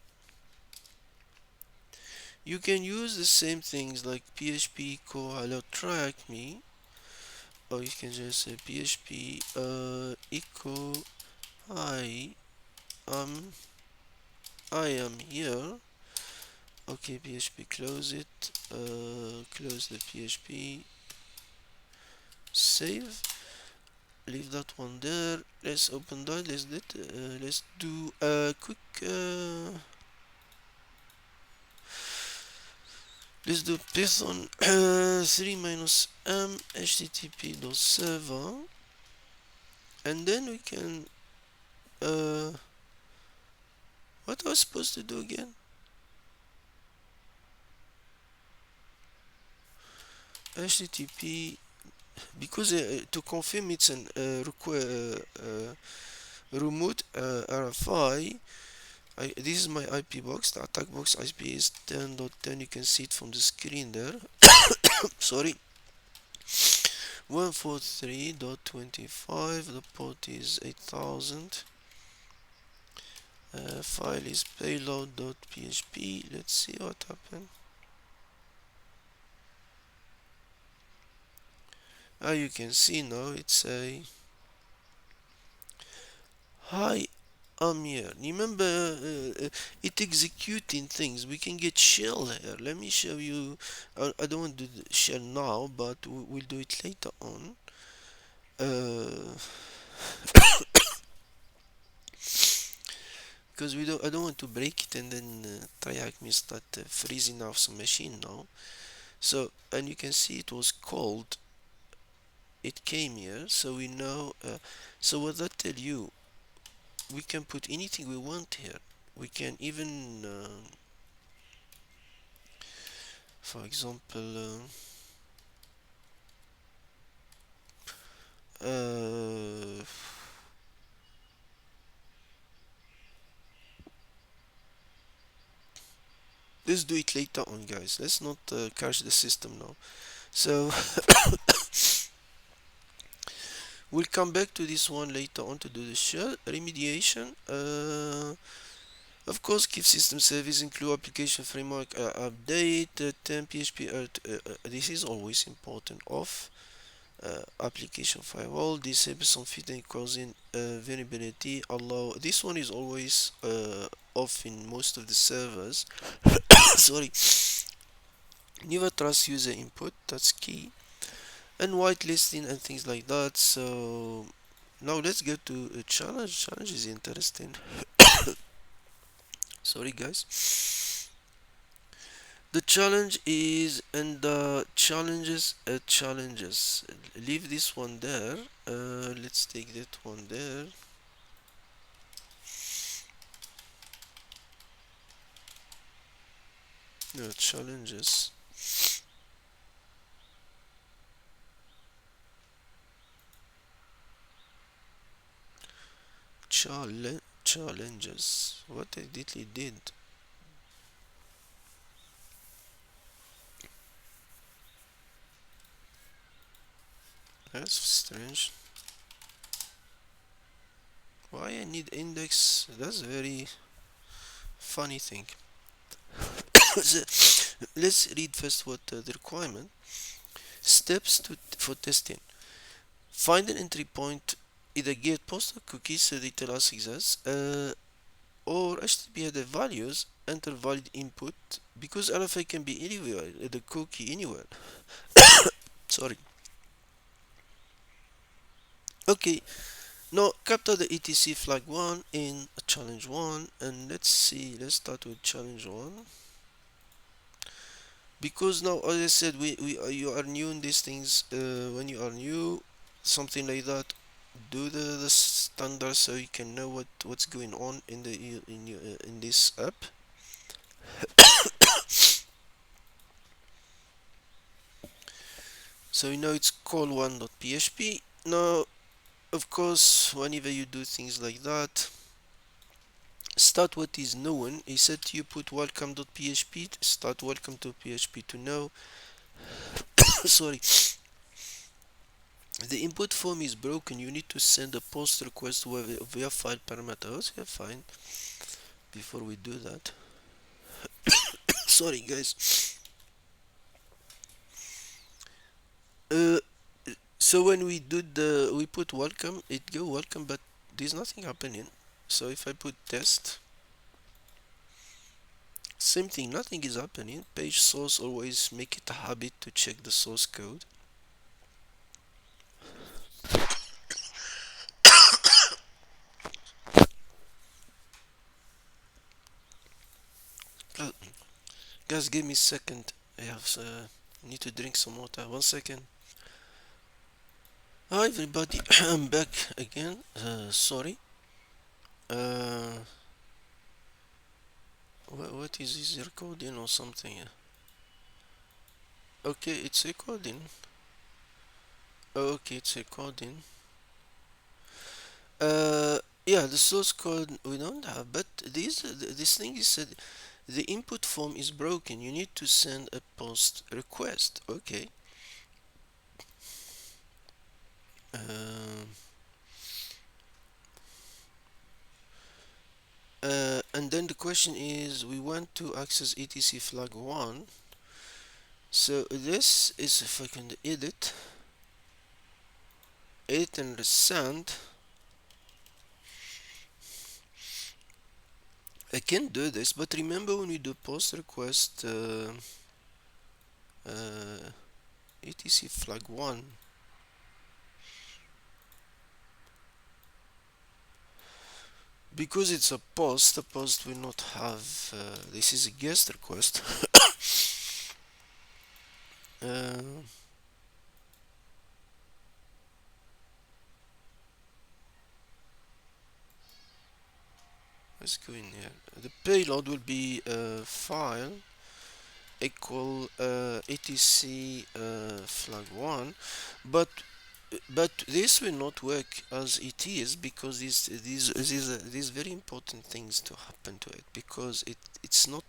You can use the same things like php core hello TryHackMe, or you can just say php echo hi I am here. Okay, php, close it, close the php, save, leave that one there. Let's open that. Let's do a quick let's do python 3 minus m http server, and then we can what I was supposed to do again? HTTP, because to confirm it's an remote RFI. This is my IP box. The attack box IP is 10.10. You can see it from the screen there. Sorry. 143.25. The port is 8000. File is payload.php. Let's see what happened. You can see now it's a hi I'm here. Remember it executing things. We can get shell here. Let me show you. I don't want to do the shell now, but we'll do it later on. Because I don't want to break it and then TryHackMe start freezing off some machine now. So, and you can see it was called. It came here, so we know. So what that tell you? We can put anything we want here. We can even, for example, let's do it later on, guys. Let's not crash the system now. So we'll come back to this one later on to do the shell remediation. Of course, keep system service, include application framework update, 10 PHP. This is always important. Off application firewall, disable some feedback causing vulnerability. Allow this one is always off in most of the servers. Sorry. Never trust user input. That's key. And whitelisting and things like that. So now let's get to a challenge. Challenge is interesting. Sorry guys. The challenge is, and the challenges challenges, leave this one there. Let's take that one there. No, challenges. Challenges. What I did. That's strange. Why I need index? That's a very funny thing. So, let's read first what the requirement. Steps for testing. Find an entry point, either get post or cookies so they tell us exists, or HTTP header values, enter valid input, because LFI can be anywhere, the cookie anywhere. Sorry. Okay, now capture the etc flag 1 in challenge 1, and let's start with challenge 1. Because now, as I said, you are new in these things. When you are new, something like that, do the standard so you can know what's going on in the in this app. So you know it's call1.php. Now, of course, whenever you do things like that, start what is known. He said you put welcome.php, start welcome to PHP to know. Sorry, the input form is broken. You need to send a post request via file parameters. Yeah, fine. Before we do that, sorry guys. Uh, so when we put welcome, it go welcome, but there's nothing happening. So if I put test, same thing, nothing is happening. Page source, always make it a habit to check the source code. Uh, Guys, give me a second. I have need to drink some water. 1 second. Hi everybody, I'm back again. Sorry. Uh, what is this recording or something? Okay, it's recording. Okay, it's recording. Uh, yeah, the source code we don't have, but this thing is said the input form is broken. You need to send a post request. Okay. Um, and then the question is, we want to access etc flag 1. So this is, if I can edit and send, I can do this, but remember when we do post request etc flag 1, because it's a post, the post will not have this is a guest request. uh, let's go in here. The payload will be file equal etc flag 1, but this will not work as it is, because these very important things to happen to it, because it's not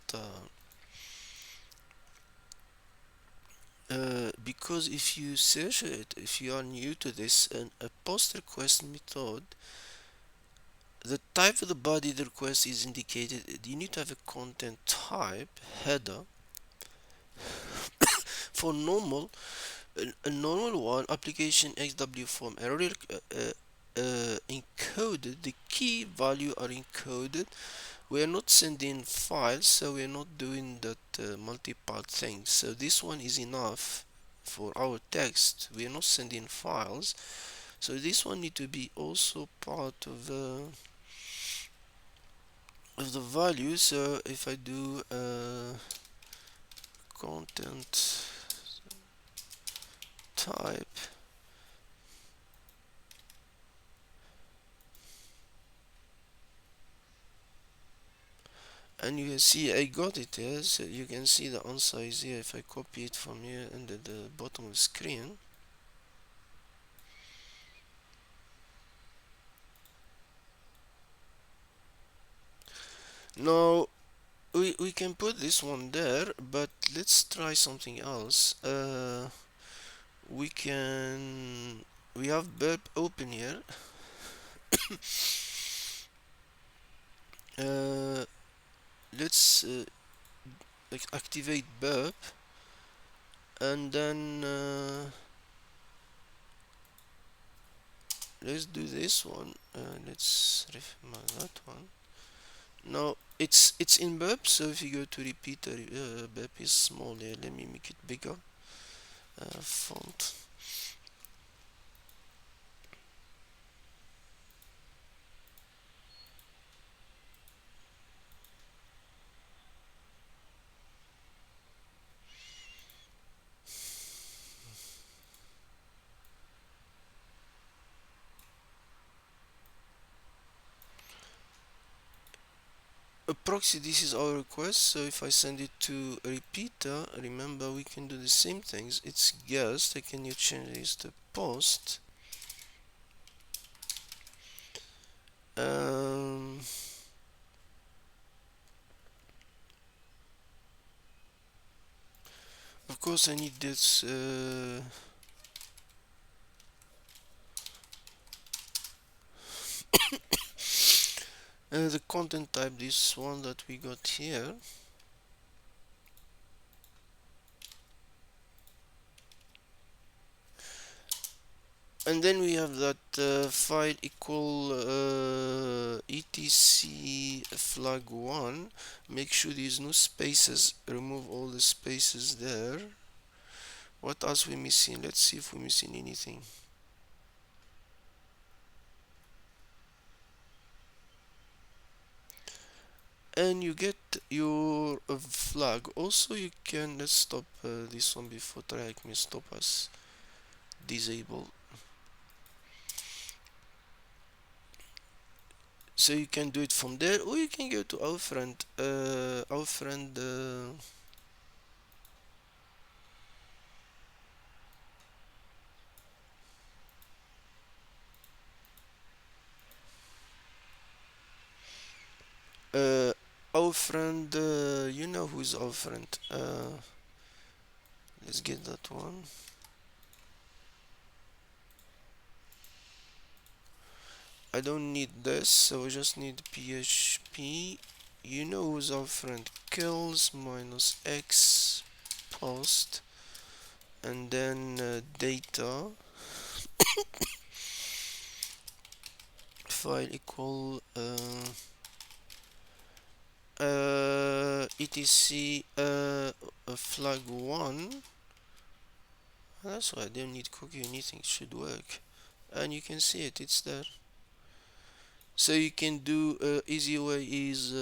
because if you search it, if you are new to this, and a post request method, the type of the body the request is indicated. You need to have a content type header for normal. A normal one, application XW form error encoded. The key value are encoded. We are not sending files, so we are not doing that multi-part thing. So this one is enough for our text. We are not sending files, so this one need to be also part of the value. So if I do content type, and you can see I got it here. So you can see the answer is here. If I copy it from here and the bottom of the screen, now we can put this one there, but let's try something else. We have burp open here. uh, let's like activate burp, and then let's do this one. Let's remove that one. Now it's in burp, so if you go to repeat, burp is small here. Let me make it bigger. Font. A proxy, this is our request, so if I send it to a repeater, remember we can do the same things. It's guest. Can you change this to post? Um, of course I need this the content type, this one that we got here. And then we have that file equal etc flag 1. Make sure there's no spaces, remove all the spaces there. What else we missing? Let's see if we're missing anything. And you get your flag. Also you can, let's stop this one before TryHackMe stop us. Disable. So you can do it from there, or you can go to our friend you know who's our friend. Let's get that one. I don't need this, so I just need PHP. You know who's our friend. Kills minus x post, and then data file equal etc flag 1. That's why I don't need cookie or anything. It should work, and you can see it, it's there. So you can do easy way is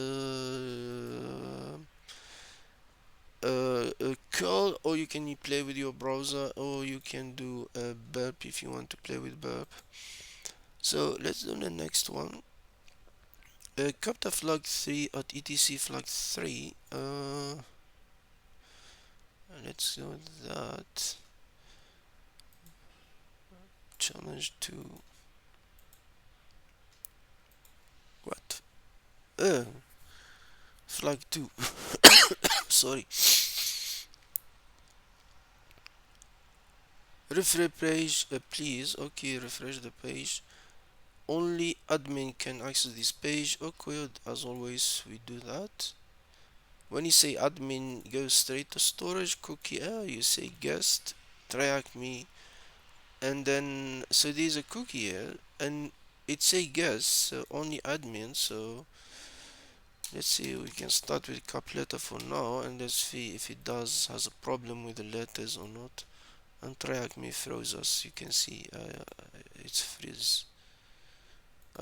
curl, or you can play with your browser, or you can do burp if you want to play with burp. So let's do the next one. Capture flag 3 at etc flag 3. Let's do that. Challenge to what? Flag 2. Sorry. Refresh page, please. Okay, refresh the page. Only admin can access this page. Okay, as always, we do that. When you say admin, go straight to storage cookie. You say guest, TryHackMe, and then so there's a cookie here, and it's a guest, so only admin. So let's see, we can start with cap letter for now, and let's see if it has a problem with the letters or not. And TryHackMe froze us. You can see it's freeze.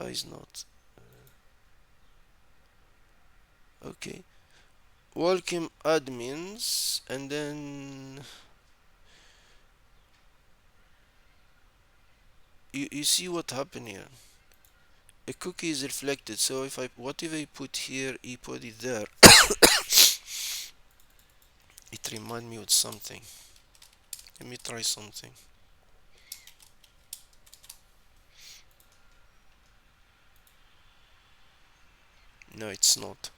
It's not. Okay. Welcome admins, and then you see what happened here. A cookie is reflected, so if I whatever I put here, you put it there. It remind me of something. Let me try something. No, it's not.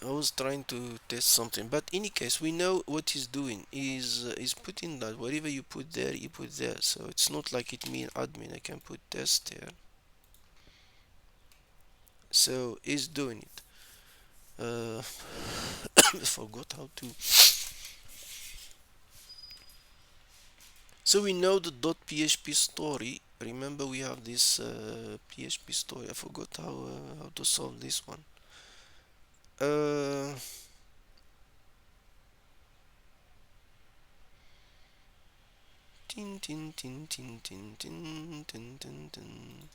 I was trying to test something, but in any case, we know what he's doing. Is putting that whatever you put there, you put there. So it's not like it mean admin. I can put test here. So he's doing it. I forgot how to. So we know the .php story. Remember, we have this PHP story. I forgot how to solve this one. Uh, tin tin tin tin tin tin tin tin tin.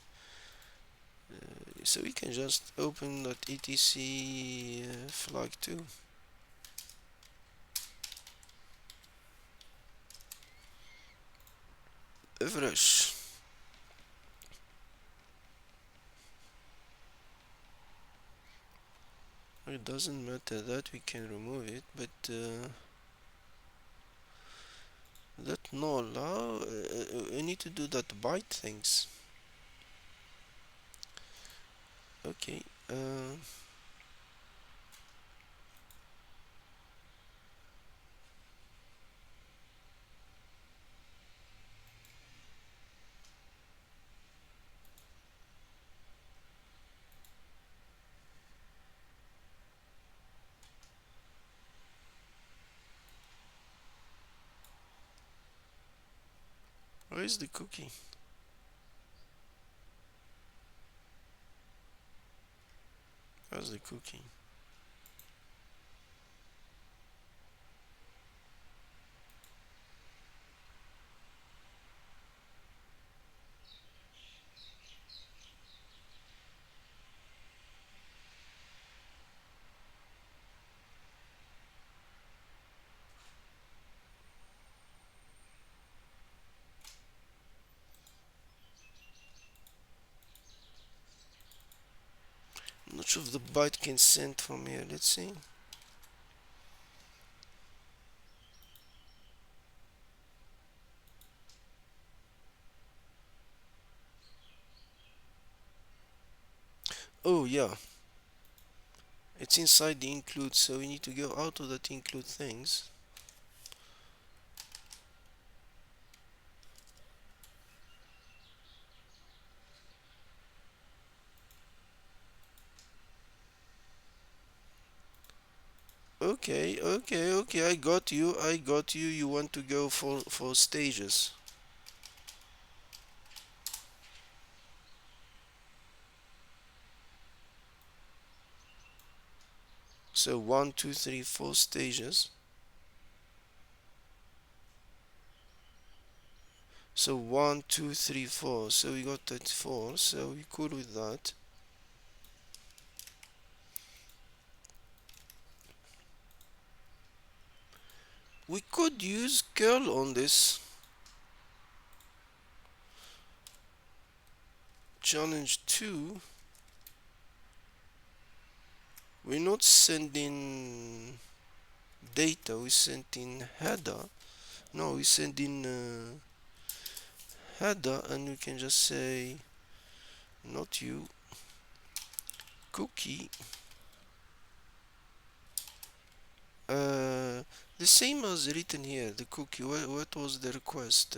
So we can just open that etc flag too. Refresh. It doesn't matter that we can remove it, but that null. We need to do that byte things. Okay. Where is the cookie? Where's the cookie? I'm not sure if the byte can send from here. Let's see. Oh yeah, it's inside the include, so we need to go out of that include things. Okay, I got you. You want to go for stages. So 1, 2, 3, 4 stages. So 1, 2, 3, 4. So we got that 4. So we cool with that. We could use curl on this. Challenge 2. We're not sending data. We sending header. No, we sending header, and we can just say not you cookie. The same as written here, the cookie. What was the request?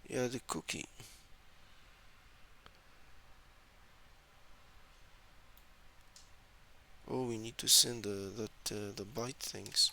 Yeah, the cookie. Oh, we need to send the byte things.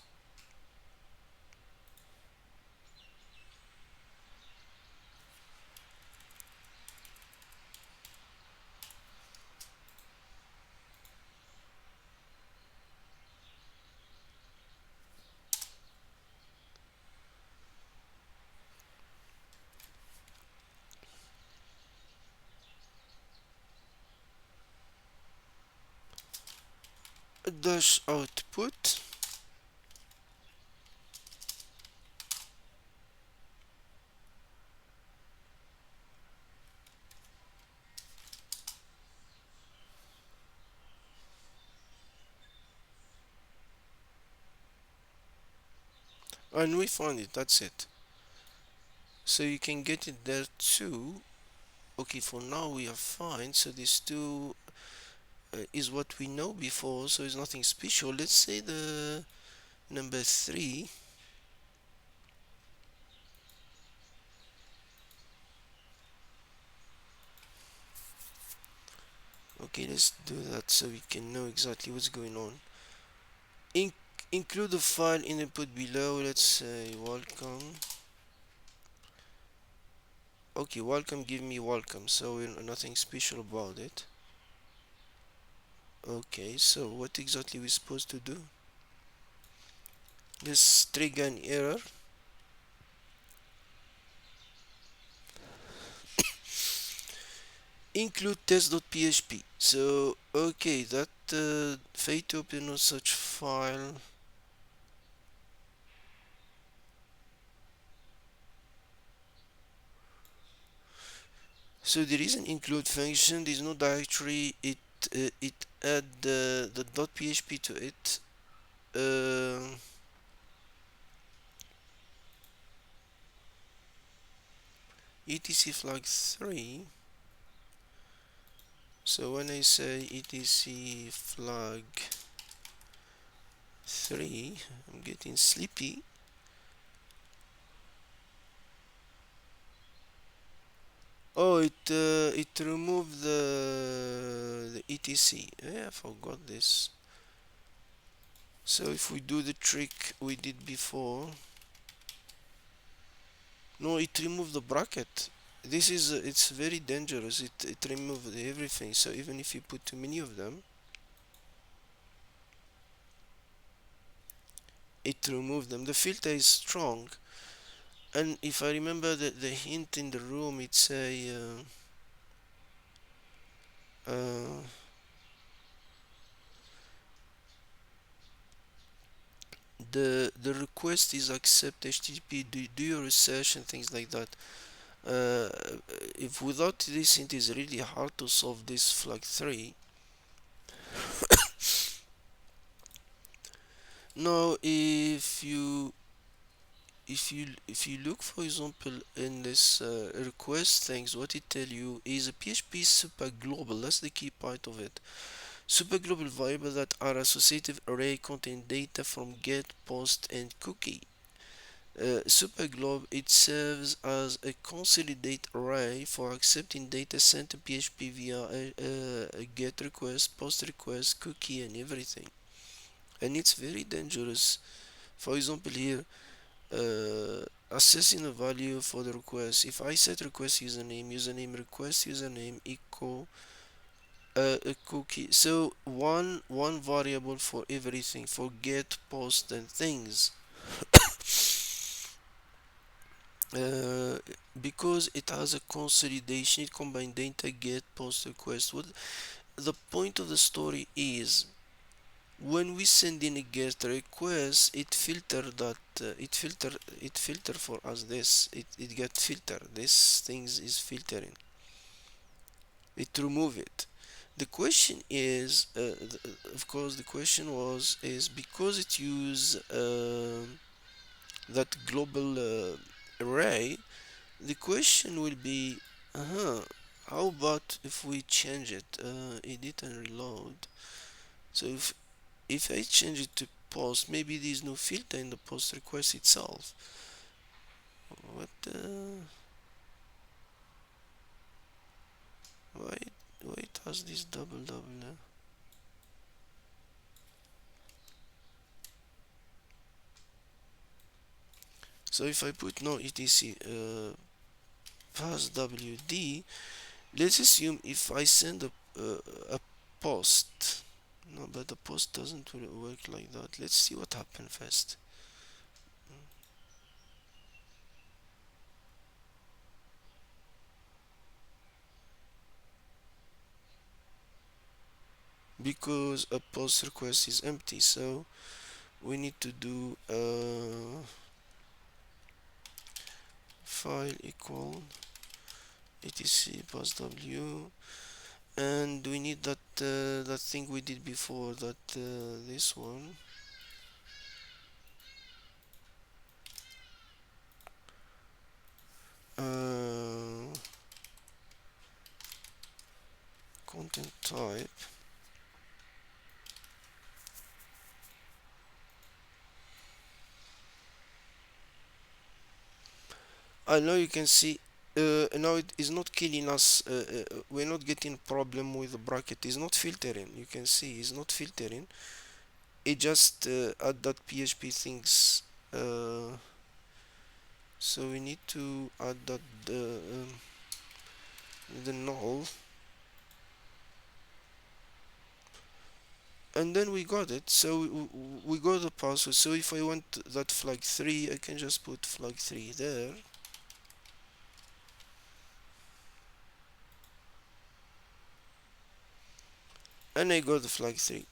dash output, and we found it. That's it. So you can get it there too. Okay, for now we are fine. So these two is what we know before, so it's nothing special. Let's say the number 3. Okay, let's do that so we can know exactly what's going on. In Include the file in input below. Let's say welcome. Okay, welcome, give me welcome, so we're nothing special about it. Okay, so what exactly we supposed to do? Let's trigger an error. Include test.php. So okay, that fail to open no such file. So there is an include function. There is no directory. It add the .php to it. Etc flag 3. So when I say etc flag 3, I'm getting sleepy. Oh, it removed the etc. Yeah, I forgot this. So if we do the trick we did before, no, it removed the bracket. This is it's very dangerous. It removed everything. So even if you put too many of them, it removed them. The filter is strong, and if I remember the hint in the room, it's a uh, the request is accept HTTP, do your research and things like that. Uh, if without this hint, it's really hard to solve this flag 3. Now, if you look, for example, in this request things, what it tell you is a PHP super global. That's the key part of it. Super global variables that are associative array contain data from get, post, and cookie. Super glob, it serves as a consolidate array for accepting data sent to PHP via a get request, post request, cookie, and everything. And it's very dangerous. For example, here, assessing the value for the request. If I set request username request username equal a cookie, so one variable for everything, for get, post, and things. uh, because it has a consolidation, it combines data, get, post, request. What the point of the story is, when we send in a get request, it filter for us this, it get filter, this things is filtering, it remove it. The question is, of course the question was is because it use that global array. The question will be, how about if we change it, edit and reload. So if I change it to post, maybe there's no filter in the post request itself. What why why it has this double double So if I put no etc passwd, let's assume if I send a post. No, but the post doesn't really work like that. Let's see what happened first. because a post request is empty, so we need to do file equal etc passwd, and we need that thing we did before, that this one. Content type. I know you can see now it is not killing us. We're not getting problem with the bracket. It's not filtering. You can see it's not filtering. It just add that PHP things. So we need to add that the null, and then we got it. So we got the password. So if I want that flag 3, I can just put flag 3 there. And I got the flag 3.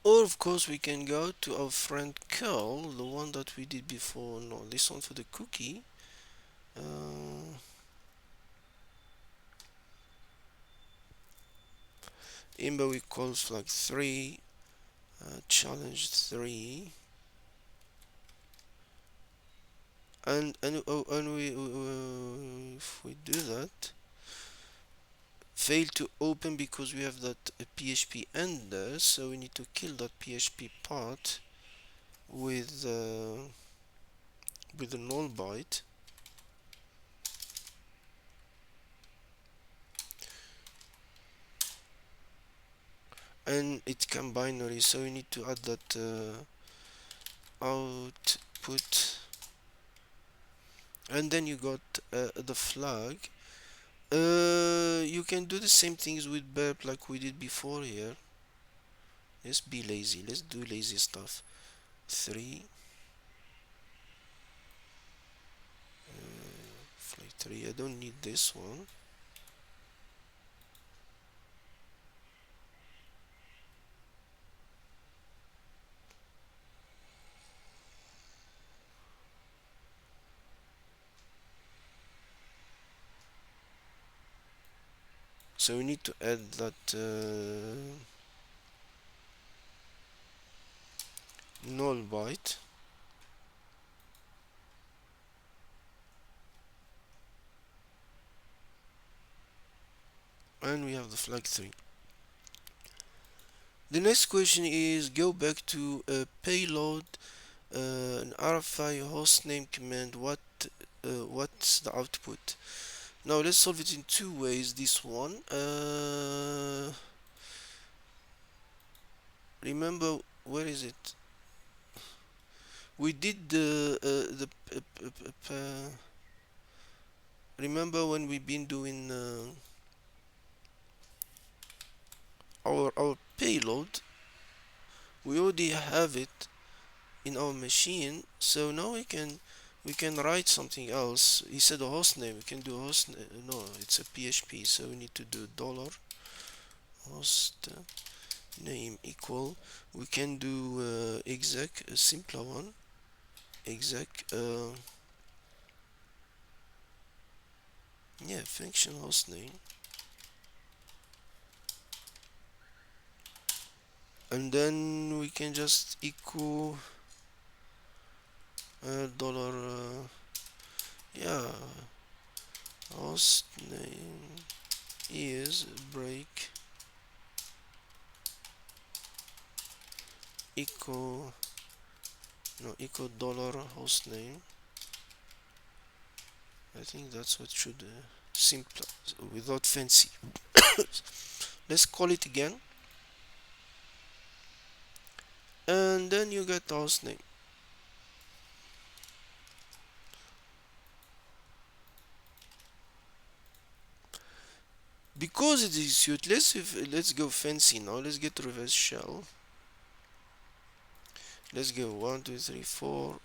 Or of course we can go to our friend curl, the one that we did before. No, this one for the cookie. Imba we call flag 3, challenge 3, and we if we do that, fail to open because we have that PHP end there, so we need to kill that PHP part with the null byte. And it can binary, so we need to add that output, and then you got the flag. You can do the same things with burp like we did before here. Let's be lazy, let's do lazy stuff. 3 flag 3, I don't need this one. So we need to add that null byte, and we have the flag 3. The next question is go back to payload, an RFI hostname command. What's the output? Now let's solve it in two ways. This one, remember, where is it? We did remember when we've been doing our payload, we already have it in our machine, so now we can write something else. He said a host name, we can do host no, it's a PHP, so we need to do dollar host name equal, we can do exec, a simpler one, exec yeah, function host name, and then we can just equal dollar yeah, host name is break equal equal dollar host name. I think that's what should simple without fancy. Let's call it again, and then you get the host name. Because it is cute, let's go fancy now. Let's get reverse shell. Let's go. 1 2 3 4.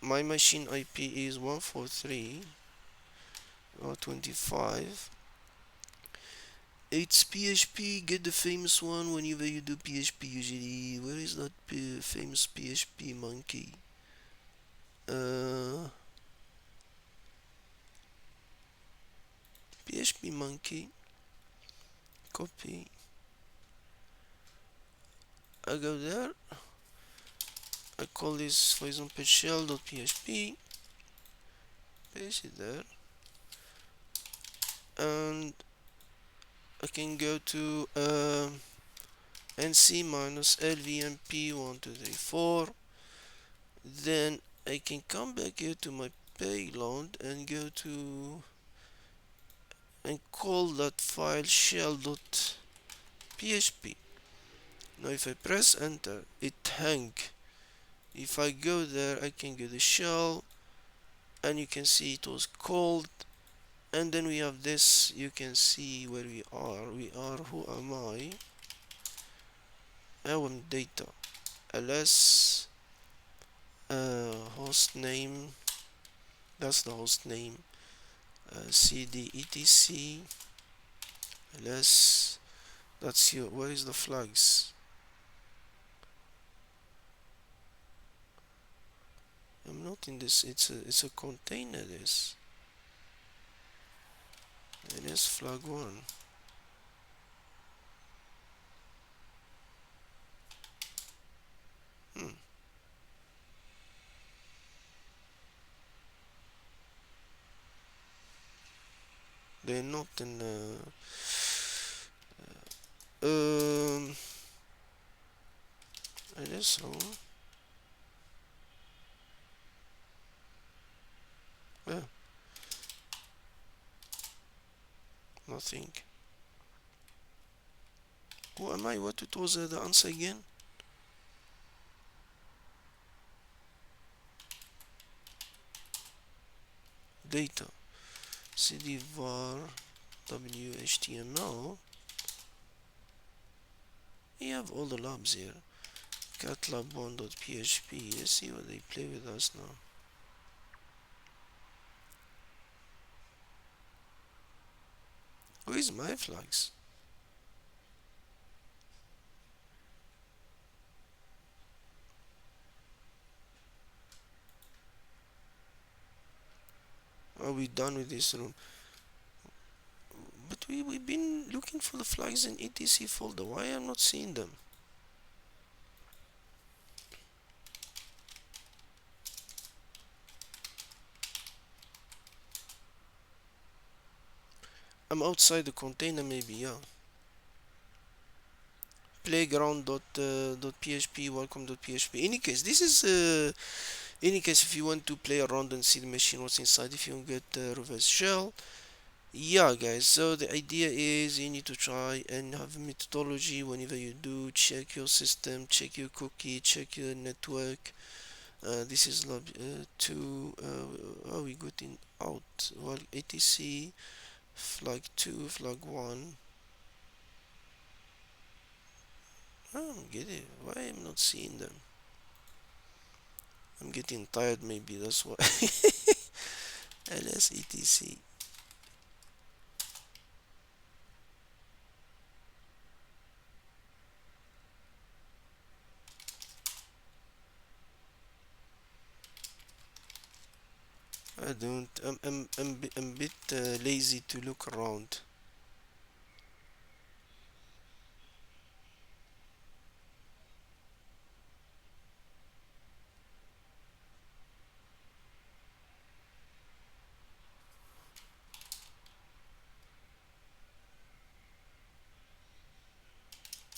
My machine IP is 143.25. It's PHP. Get the famous one whenever you do PHP usually. Where is that famous PHP monkey? PHP monkey. Copy. I go there. I call this, for example, shell.php. Paste it there. And I can go to nc minus lvmp1234. Then I can come back here to my payload and go to and call that file shell.php. Now if I press enter, it hang. If I go there, I can get the shell, and you can see it was called. And then we have this. You can see where we are. Who am I? I am data ls host name. That's the host name. cd etc ls. That's your. Where is the flags? I'm not in this. It's a container. This. It is flag 1. They're not in. It is so. Yeah. Nothing. Who am I? What it was the answer again? Data. cd var whtml. We have all the labs here. catlab1.php. Let's see what they play with us now. Where's my flags? Are we done with this room? But we've been looking for the flags in etc folder. Why am I not seeing them? I'm outside the container maybe, yeah. Playground.php, welcome.php. Any case, this is any case, if you want to play around and see the machine what's inside, if you want to get reverse shell. Yeah guys, so the idea is you need to try and have a methodology whenever you do. Check your system, check your cookie, check your network. This is lab 2. Are we getting out? Well, etc flag 2, flag 1. I don't get it. Why am I not seeing them? I'm getting tired, maybe that's why. ls etc. I don't. I'm a bit lazy to look around.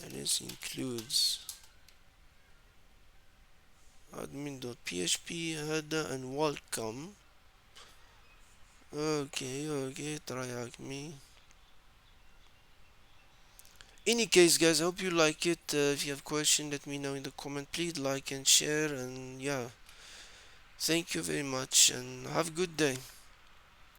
And this includes admin.php header and welcome. Okay, TryHackMe. Any case guys, I hope you like it. If you have questions, let me know in the comment. Please like and share, and yeah, thank you very much and have a good day.